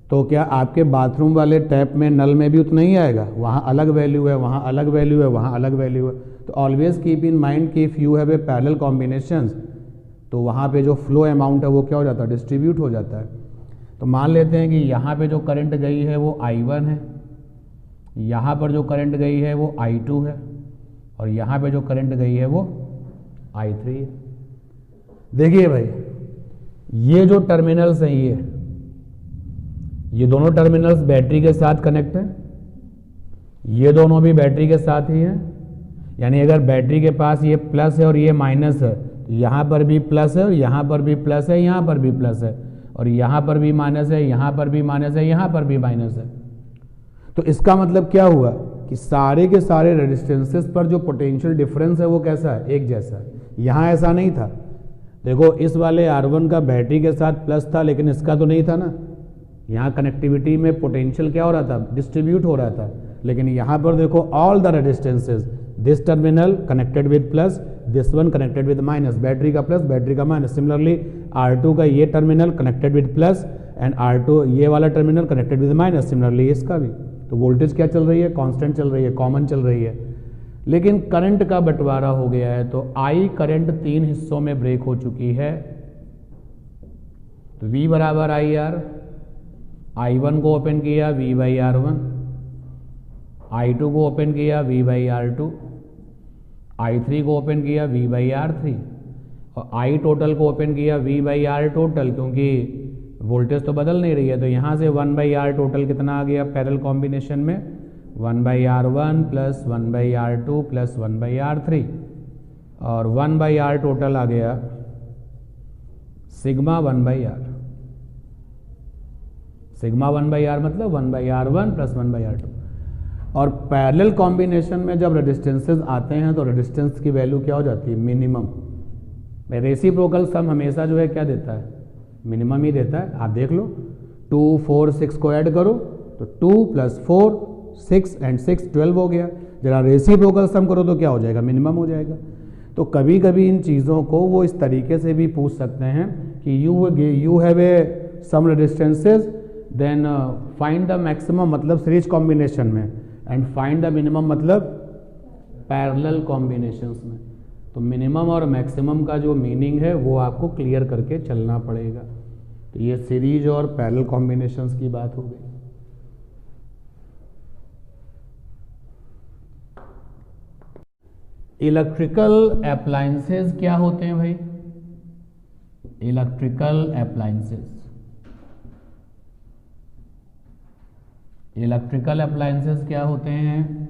तो क्या आपके बाथरूम वाले टैप में नल में भी उतना ही आएगा? वहाँ अलग वैल्यू है, वहाँ अलग वैल्यू है, वहाँ अलग वैल्यू है। तो ऑलवेज कीप इन माइंड कि if you have A parallel combinations तो वहाँ पे जो फ्लो अमाउंट है वो क्या हो जाता है? डिस्ट्रीब्यूट हो जाता है। तो मान लेते हैं कि यहाँ पे जो करंट गई है वो I1 है, यहाँ पर जो करंट गई है वो I2 है, और यहाँ पे जो करंट गई है वो I3 है। देखिए भाई, ये जो टर्मिनल्स हैं ये दोनों टर्मिनल्स बैटरी के साथ कनेक्ट हैं, ये दोनों भी बैटरी के साथ ही हैं। यानी अगर बैटरी के पास ये प्लस है और ये माइनस है, यहाँ पर भी प्लस है और यहाँ पर भी प्लस है, यहाँ पर भी प्लस है, और यहाँ पर भी माइनस है, यहाँ पर भी माइनस है, यहाँ पर भी माइनस है। तो इसका मतलब क्या हुआ कि सारे के सारे रेजिस्टेंसेस पर जो पोटेंशियल डिफरेंस है वो कैसा है? एक जैसा है। यहाँ ऐसा नहीं था, देखो इस वाले R1 का बैटरी के साथ प्लस था, लेकिन इसका तो नहीं था ना। यहाँ कनेक्टिविटी में पोटेंशियल क्या हो रहा था, डिस्ट्रीब्यूट हो रहा था। लेकिन यहाँ पर देखो all the resistances, this terminal connected with plus, this one connected with minus, battery का प्लस बैटरी का माइनस। सिमिलरली R2 का ये terminal connected with plus and R2 ये वाला terminal connected with minus, similarly इसका भी। तो वोल्टेज क्या चल रही है, कांस्टेंट चल रही है, कॉमन चल रही है। लेकिन करंट का बंटवारा हो गया है, तो I करंट 3 हिस्सों में ब्रेक हो चुकी है। तो V बराबर IR, I1 को ओपन किया V बाई R1, I2 को ओपन किया V बाई R2, I3 को ओपन किया V बाई R3 और I टोटल को ओपन किया V बाई R टोटल, क्योंकि वोल्टेज तो बदल नहीं रही है। तो यहाँ से 1 बाई R टोटल कितना आ गया पैरेलल कॉम्बिनेशन में, 1 by R1 plus 1 by R2 plus 1 by R3 और 1 बाई R टोटल आ गया sigma 1 by R। Sigma 1 by R मतलब 1 by R1 plus 1 by R2। और पैरेलल कॉम्बिनेशन में जब रेजिस्टेंसेज आते हैं तो रेजिस्टेंस की वैल्यू क्या हो जाती है, मिनिमम। रेसिप्रोकल सम हमेशा जो है क्या देता है, मिनिमम ही देता है। आप देख लो 2 4 6 को ऐड करो तो 2 प्लस 4 6 एंड 6 12 हो गया। जरा रेसिप्रोकल सम करो तो क्या हो जाएगा, मिनिमम हो जाएगा। तो कभी कभी इन चीज़ों को वो इस तरीके से भी पूछ सकते हैं कि you have a some resistances, then find the maximum मतलब सीरीज कॉम्बिनेशन में, एंड फाइंड द मिनिमम मतलब पैरेलल कॉम्बिनेशंस में। तो मिनिमम और मैक्सिमम का जो मीनिंग है वो आपको क्लियर करके चलना पड़ेगा। तो ये सीरीज और पैरेलल कॉम्बिनेशंस की बात हो गई। इलेक्ट्रिकल अप्लायंसेस क्या होते हैं भाई, इलेक्ट्रिकल अप्लायंसेस, इलेक्ट्रिकल अप्लायंसेस क्या होते हैं,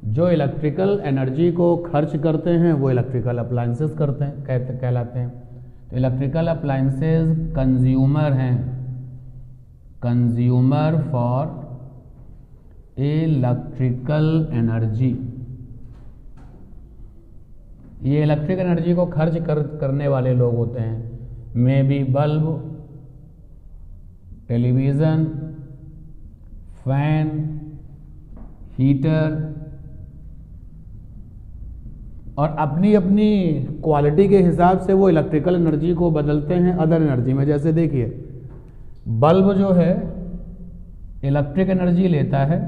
जो इलेक्ट्रिकल एनर्जी को खर्च करते हैं वो इलेक्ट्रिकल अप्लायंसेस करते हैं, कहलाते हैं। तो इलेक्ट्रिकल अप्लायंसेस कंज्यूमर हैं, कंज्यूमर फॉर इलेक्ट्रिकल एनर्जी। ये इलेक्ट्रिक एनर्जी को खर्च करने वाले लोग होते हैं। May be bulb, television, fan, heater, और अपनी अपनी क्वालिटी के हिसाब से वो इलेक्ट्रिकल एनर्जी को बदलते हैं अदर एनर्जी में। जैसे देखिए बल्ब जो है इलेक्ट्रिक एनर्जी लेता है,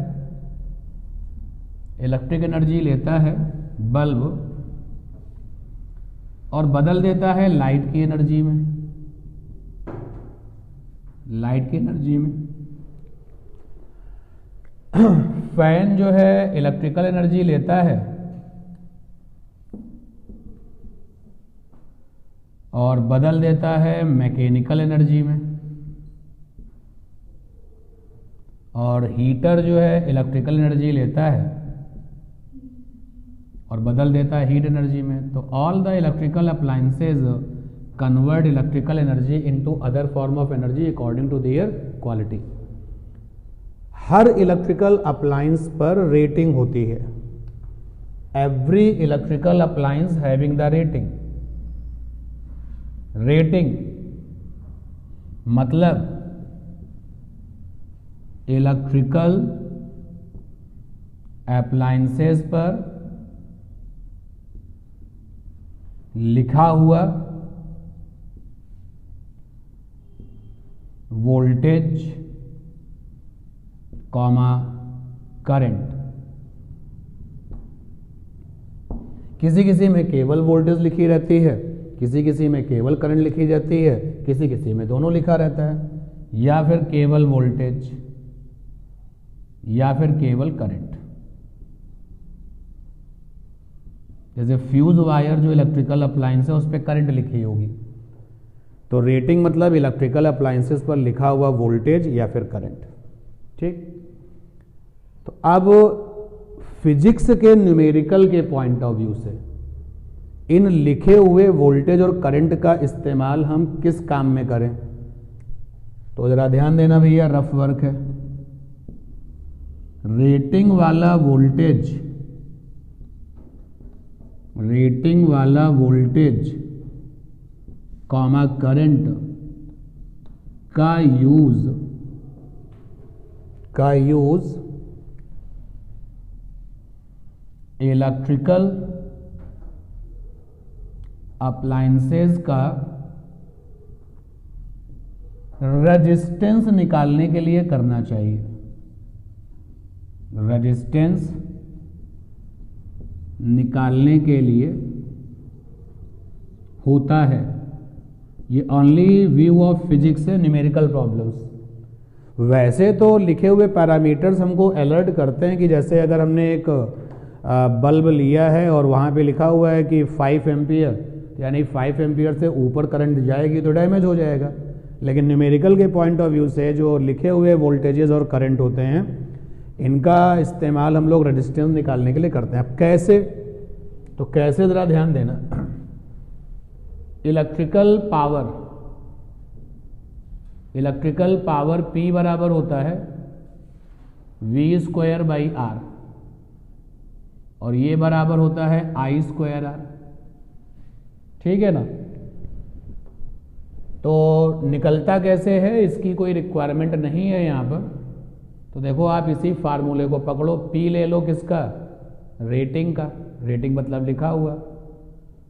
इलेक्ट्रिक एनर्जी लेता है बल्ब और बदल देता है लाइट की एनर्जी में, लाइट की एनर्जी में। फैन जो है इलेक्ट्रिकल एनर्जी लेता है और बदल देता है मैकेनिकल एनर्जी में, और हीटर जो है इलेक्ट्रिकल एनर्जी लेता है और बदल देता है हीट एनर्जी में। तो all the electrical appliances convert electrical energy into other form of energy according to their quality. हर इलेक्ट्रिकल अप्लायंस पर रेटिंग होती है। Every electrical appliance having the rating. Rating मतलब इलेक्ट्रिकल अप्लायंसेस पर लिखा हुआ वोल्टेज कॉमा करंट। किसी किसी में केवल वोल्टेज लिखी रहती है, किसी किसी में केवल करंट लिखी जाती है, किसी किसी में दोनों लिखा रहता है, या फिर केवल वोल्टेज या फिर केवल करंट। जैसे फ्यूज वायर जो इलेक्ट्रिकल अप्लायंस है उस पर करंट लिखी होगी। तो रेटिंग मतलब इलेक्ट्रिकल अप्लायंसेस पर लिखा हुआ वोल्टेज या फिर करंट। ठीक, तो अब फिजिक्स के न्यूमेरिकल के पॉइंट ऑफ व्यू से इन लिखे हुए वोल्टेज और करंट का इस्तेमाल हम किस काम में करें, तो जरा ध्यान देना भैया, रफ वर्क है। रेटिंग वाला वोल्टेज, रेटिंग वाला वोल्टेज कॉमा करंट का यूज इलेक्ट्रिकल अप्लायंसेस का रेजिस्टेंस निकालने के लिए करना चाहिए। रेजिस्टेंस निकालने के लिए होता है। ये ओनली व्यू ऑफ फिजिक्स है, न्यूमेरिकल प्रॉब्लम्स। वैसे तो लिखे हुए पैरामीटर्स हमको अलर्ट करते हैं कि जैसे अगर हमने एक बल्ब लिया है और वहाँ पे लिखा हुआ है कि 5 एम्पियर, यानी 5 एम्पियर से ऊपर करंट जाएगी तो डैमेज हो जाएगा। लेकिन न्यूमेरिकल के पॉइंट ऑफ व्यू से जो लिखे हुए वोल्टेजेस और करंट होते हैं, इनका इस्तेमाल हम लोग रेजिस्टेंस निकालने के लिए करते हैं। अब कैसे, तो कैसे ज़रा ध्यान देना। इलेक्ट्रिकल पावर P बराबर होता है V²/R और ये बराबर होता है I²R। ठीक है ना। तो निकलता कैसे है, इसकी कोई रिक्वायरमेंट नहीं है यहाँ पर। तो देखो आप इसी फार्मूले को पकड़ो, P ले लो किसका, रेटिंग का, रेटिंग मतलब लिखा हुआ,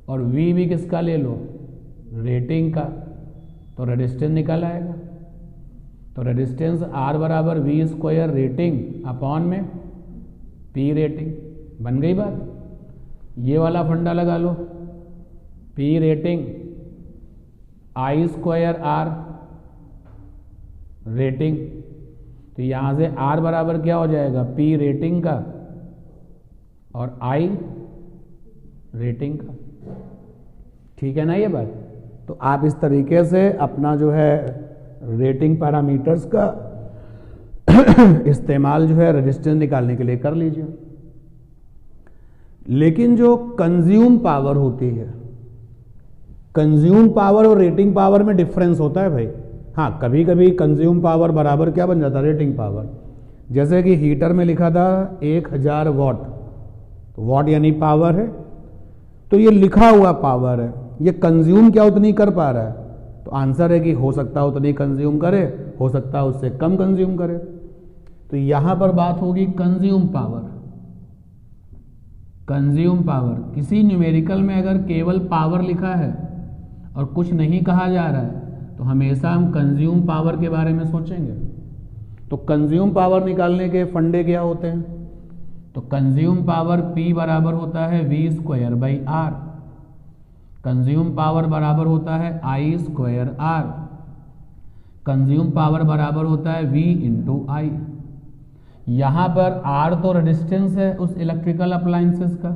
और V भी किसका ले लो, रेटिंग का, तो रेजिस्टेंस निकल आएगा। तो रेजिस्टेंस R बराबर V² रेटिंग अपॉन में P रेटिंग, बन गई बात। ये वाला फंडा लगा लो, P रेटिंग I²R रेटिंग, तो यहां से R बराबर क्या हो जाएगा, P रेटिंग का और I रेटिंग का। ठीक है ना ये बात। तो आप इस तरीके से अपना जो है रेटिंग पैरामीटर्स का इस्तेमाल जो है रेजिस्टेंस निकालने के लिए कर लीजिए। लेकिन जो कंज्यूम पावर होती है, कंज्यूम पावर और रेटिंग पावर में डिफरेंस होता है भाई। हाँ, कभी कभी कंज्यूम पावर बराबर क्या बन जाता है, रेटिंग पावर। जैसे कि हीटर में लिखा था 1000 वाट, वाट यानी पावर है, तो ये लिखा हुआ पावर है, ये कंज्यूम क्या उतनी कर पा रहा है, तो आंसर है कि हो सकता है उतनी कंज्यूम करे, हो सकता है उससे कम कंज्यूम करे। तो यहां पर बात होगी कंज्यूम पावर। कंज्यूम पावर, किसी न्यूमेरिकल में अगर केवल पावर लिखा है और कुछ नहीं कहा जा रहा है तो हमेशा हम कंज्यूम पावर के बारे में सोचेंगे। तो कंज्यूम पावर निकालने के फंडे क्या होते हैं, तो कंज्यूम पावर P बराबर होता है V²/R, कंज्यूम पावर बराबर होता है I²R, कंज्यूम पावर बराबर होता है V × I। यहां पर R तो रेजिस्टेंस है उस इलेक्ट्रिकल अप्लायंसेस का,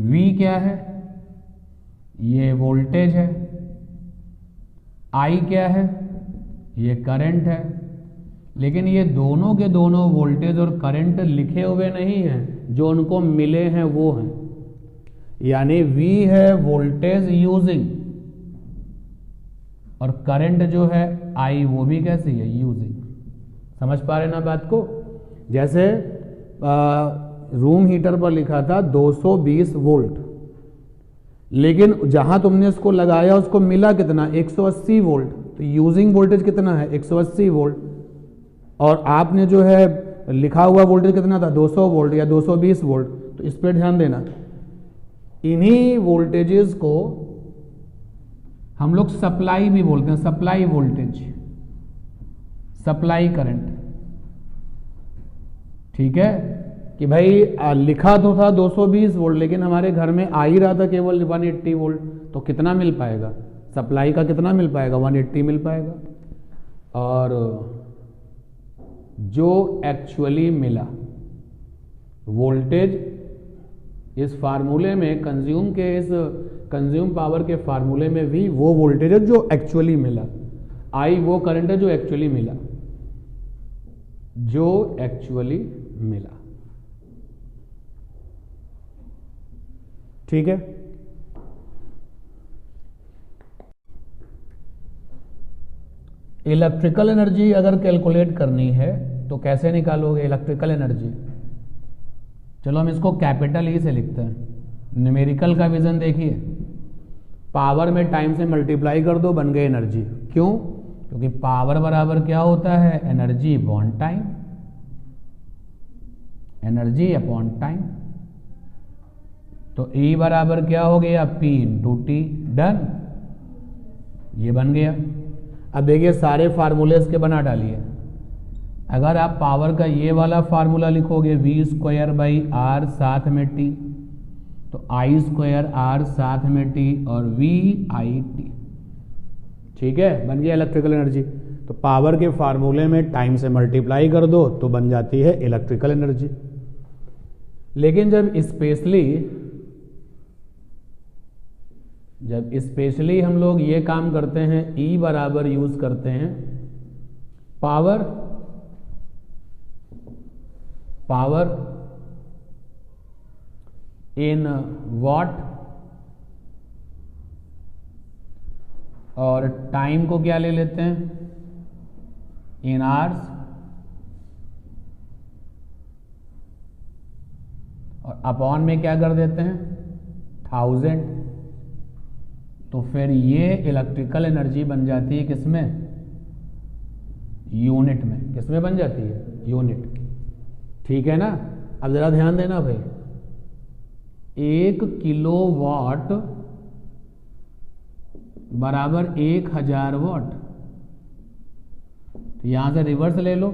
V क्या है, ये वोल्टेज है, I क्या है, ये करंट है। लेकिन ये दोनों के दोनों वोल्टेज और करंट लिखे हुए नहीं हैं, जो उनको मिले हैं वो हैं। यानी V है वोल्टेज यूजिंग और करंट जो है I वो भी कैसी है, यूजिंग। समझ पा रहे ना बात को। जैसे रूम हीटर पर लिखा था 220 वोल्ट, लेकिन जहां तुमने इसको लगाया उसको मिला कितना, 180 वोल्ट। तो यूजिंग वोल्टेज कितना है, 180 वोल्ट, और आपने जो है लिखा हुआ वोल्टेज कितना था, 200 वोल्ट या 220 वोल्ट। तो इस पर ध्यान देना। इन्हीं वोल्टेजेस को हम लोग सप्लाई भी बोलते हैं, सप्लाई वोल्टेज, सप्लाई करंट। ठीक है कि भाई लिखा तो था 220 वोल्ट, लेकिन हमारे घर में आ ही रहा था केवल 180 वोल्ट, तो कितना मिल पाएगा, सप्लाई का कितना मिल पाएगा, 180 मिल पाएगा। और जो एक्चुअली मिला वोल्टेज इस फार्मूले में, कंज्यूम के इस कंज्यूम पावर के फार्मूले में भी वो वोल्टेज है जो एक्चुअली मिला, आई वो करंट है जो एक्चुअली मिला, जो एक्चुअली मिला। ठीक है। इलेक्ट्रिकल एनर्जी अगर कैलकुलेट करनी है तो कैसे निकालोगे इलेक्ट्रिकल एनर्जी। चलो हम इसको कैपिटल ई से लिखते हैं, न्यूमेरिकल का विजन देखिए। पावर में टाइम से मल्टीप्लाई कर दो, बन गए एनर्जी। क्यों? क्योंकि पावर बराबर क्या होता है? Energy upon time, energy upon time. तो E बराबर क्या हो गया? P into T. डन, ये बन गया। अब देखिए सारे फार्मूले इसके बना डालिए। अगर आप पावर का ये वाला फार्मूला लिखोगे v स्क्वायर बाई आर साथ में t, तो आई स्क्वायर आर साथ में t और v आई टी। ठीक है, बन गया इलेक्ट्रिकल एनर्जी। तो पावर के फार्मूले में टाइम से मल्टीप्लाई कर दो तो बन जाती है इलेक्ट्रिकल एनर्जी। लेकिन जब स्पेशली हम लोग ये काम करते हैं, E बराबर यूज करते हैं पावर इन वॉट और टाइम को क्या ले लेते हैं? इन आवर्स, और अपॉन में क्या कर देते हैं? 1000। तो फिर ये इलेक्ट्रिकल एनर्जी बन जाती है किसमें? यूनिट में। किसमें बन जाती है? यूनिट। ठीक है ना? अब जरा ध्यान देना भाई, 1 किलोवाट बराबर 1000 वाट। तो यहां से रिवर्स ले लो,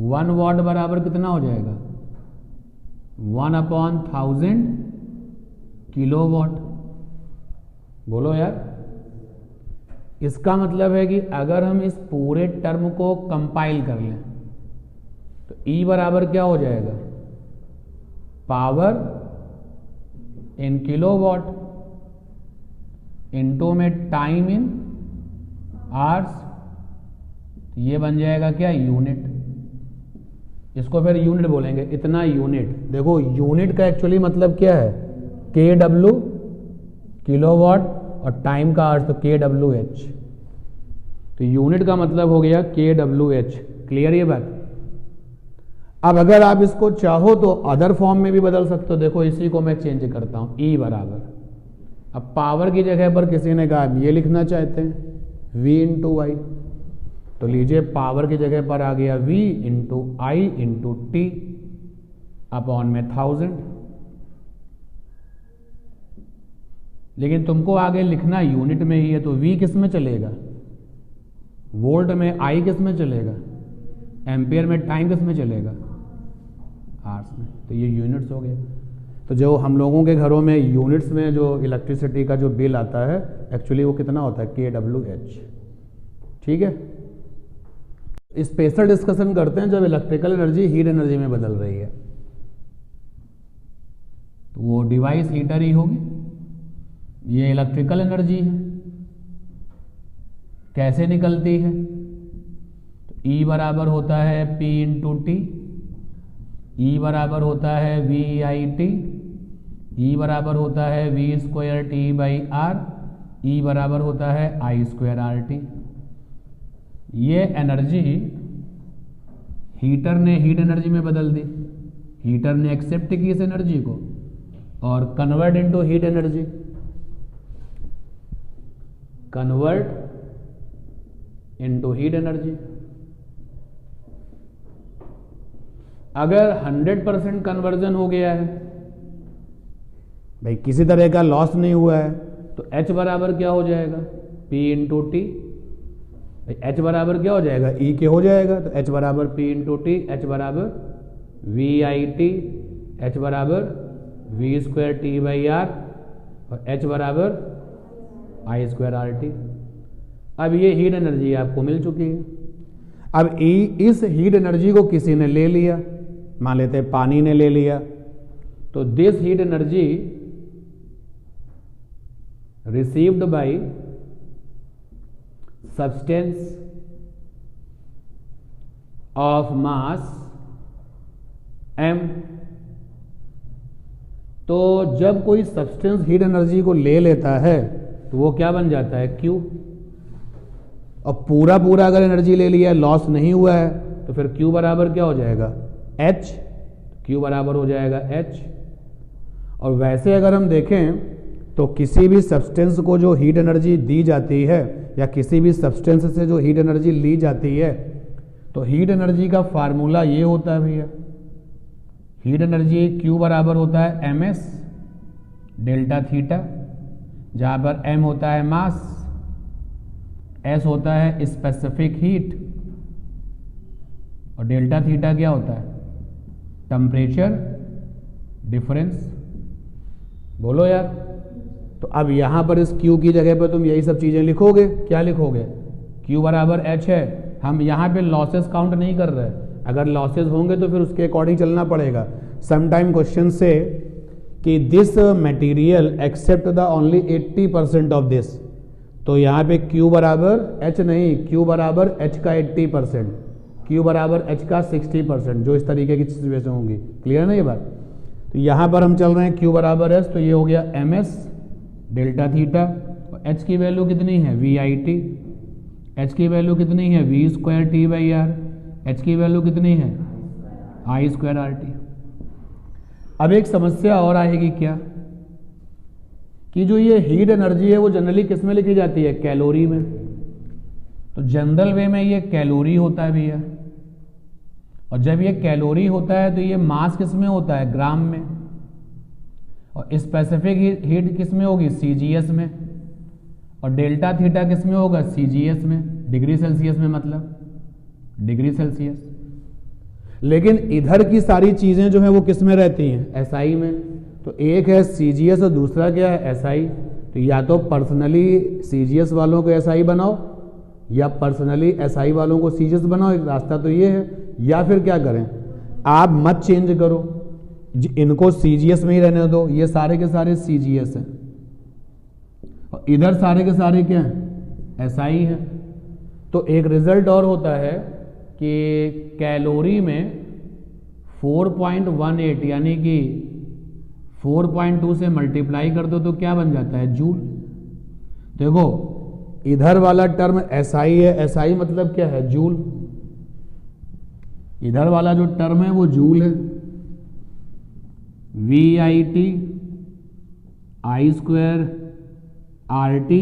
1 वाट बराबर कितना हो जाएगा? 1/1000 किलोवाट। बोलो यार। इसका मतलब है कि अगर हम इस पूरे टर्म को कंपाइल कर लें तो E बराबर क्या हो जाएगा? पावर इन किलोवाट इनटू में टाइम इन आवर्स। ये बन जाएगा क्या? यूनिट। इसको फिर यूनिट बोलेंगे, इतना यूनिट। देखो यूनिट का एक्चुअली मतलब क्या है? KW किलोवाट और टाइम का अर्थ तो KWH। तो यूनिट का मतलब हो गया KWH। क्लियर ये बात? अब अगर आप इसको चाहो तो अदर फॉर्म में भी बदल सकते हो। देखो इसी को मैं चेंज करता हूं, E बराबर, अब पावर की जगह पर किसी ने कहा ये लिखना चाहते हैं V इंटू वाई, तो लीजिए पावर की जगह पर आ गया V इंटू आई इंटू टी अपॉन में 1000। लेकिन तुमको आगे लिखना यूनिट में ही है, तो V किस में चलेगा? वोल्ट में। I किस में चलेगा? एम्पियर में। टाइम किस में चलेगा? आवर्स में। तो ये यूनिट्स हो गए। तो जो हम लोगों के घरों में यूनिट्स में जो इलेक्ट्रिसिटी का जो बिल आता है, एक्चुअली वो कितना होता है? KWH। ठीक है, स्पेशल डिस्कशन करते हैं जब इलेक्ट्रिकल एनर्जी हीट एनर्जी में बदल रही है, तो वो डिवाइस हीटर ही होगी। ये इलेक्ट्रिकल एनर्जी है। कैसे निकलती है? तो E बराबर होता है P इंटू टी, E बराबर होता है V आई टी, E बराबर होता है V square T by R, E बराबर होता है I स्क्वायर आर टी। ये एनर्जी हीटर ने हीट एनर्जी में बदल दी। हीटर ने एक्सेप्ट की इस एनर्जी को और convert into heat energy. Convert into heat energy. अगर 100% कन्वर्जन हो गया है भाई, किसी तरह का लॉस नहीं हुआ है, तो H बराबर क्या हो जाएगा? P into T. H बराबर क्या हो जाएगा? E के हो जाएगा। तो H बराबर P इंटू टी, H बराबर V आई टी, H बराबर V square T by R और H बराबर I स्क्वायर आर टी। अब ये हीट एनर्जी आपको मिल चुकी है। अब इस हीट एनर्जी को किसी ने ले लिया, मान लेते हैं पानी ने ले लिया, तो this heat energy received by substance of mass m। तो जब कोई सब्सटेंस हीट एनर्जी को ले लेता है तो वो क्या बन जाता है? Q। और पूरा अगर एनर्जी ले लिया, लॉस नहीं हुआ है, तो फिर Q बराबर क्या हो जाएगा? H। Q बराबर हो जाएगा H। और वैसे अगर हम देखें तो किसी भी सब्सटेंस को जो हीट एनर्जी दी जाती है या किसी भी सब्सटेंस से जो हीट एनर्जी ली जाती है, तो हीट एनर्जी का फार्मूला ये होता है भैया, हीट एनर्जी Q बराबर होता है ms डेल्टा थीटा, जहां पर m होता है मास, s होता है स्पेसिफिक हीट और डेल्टा थीटा क्या होता है, टेम्परेचर डिफरेंस। बोलो यार। तो अब यहां पर इस Q की जगह पर तुम यही सब चीजें लिखोगे। क्या लिखोगे? Q बराबर H है। हम यहां पे लॉसेस काउंट नहीं कर रहे, अगर लॉसेस होंगे तो फिर उसके अकॉर्डिंग चलना पड़ेगा। समटाइम क्वेश्चन से कि this material except the only 80% of this, तो यहाँ पे Q बराबर H नहीं, Q बराबर H का 80%, Q बराबर H का 60%, जो इस तरीके की सिचुएशन होंगी। क्लियर ना ये बात? तो यहाँ पर हम चल रहे हैं Q बराबर S, तो ये हो गया ms डेल्टा थीटा, और H की वैल्यू कितनी है VIT, H की वैल्यू कितनी है V square T by R, H की वैल्यू कितनी है I स्क्वायर RT। अब एक समस्या और आएगी क्या, कि जो ये हीट एनर्जी है वो जनरली किस में लिखी जाती है? कैलोरी में। तो जनरल वे में ये कैलोरी होता है भैया, और जब ये कैलोरी होता है तो ये मास किस में होता है? ग्राम में। और स्पेसिफिक हीट किस में होगी? CGS में। और डेल्टा थीटा किस में होगा? CGS में, डिग्री सेल्सियस में, मतलब डिग्री सेल्सियस। लेकिन इधर की सारी चीजें जो है वो किस में रहती हैं? SI में। तो एक है CGS और दूसरा क्या है? SI। तो या तो पर्सनली CGS वालों को SI बनाओ या पर्सनली SI वालों को CGS बनाओ, एक रास्ता तो ये है। या फिर क्या करें, आप मत चेंज करो, इनको CGS में ही रहने दो, ये सारे के सारे CGS हैं, और इधर सारे के सारे क्या हैं? SI हैं। तो एक रिजल्ट और होता है कि कैलोरी में 4.18 यानी कि 4.2 से मल्टीप्लाई कर दो तो क्या बन जाता है? जूल। देखो इधर वाला टर्म SI है, SI मतलब क्या है? जूल। इधर वाला जो टर्म है वो जूल है। VIT I square RT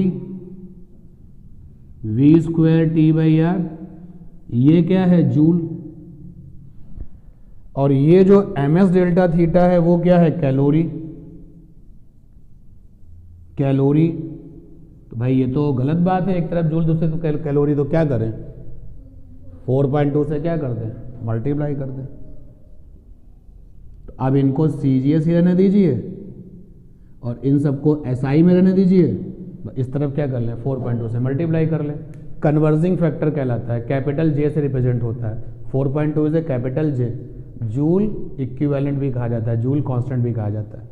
V square T by R, ये क्या है? जूल। और ये जो ms डेल्टा थीटा है वो क्या है? कैलोरी। कैलोरी तो भाई ये तो गलत बात है, एक तरफ जूल दूसरे तो कैलोरी, तो क्या करें? 4.2 से क्या कर दें? मल्टीप्लाई कर दें। तो अब इनको CGS ही रहने दीजिए और इन सबको SI में रहने दीजिए। इस तरफ क्या कर लें? 4.2 से मल्टीप्लाई कर लें। कन्वर्जिंग फैक्टर कहलाता है, कैपिटल J से रिप्रेजेंट होता है। 4.2 is a capital J। Joule equivalent भी कहा जाता है, जूल कांस्टेंट भी कहा जाता है।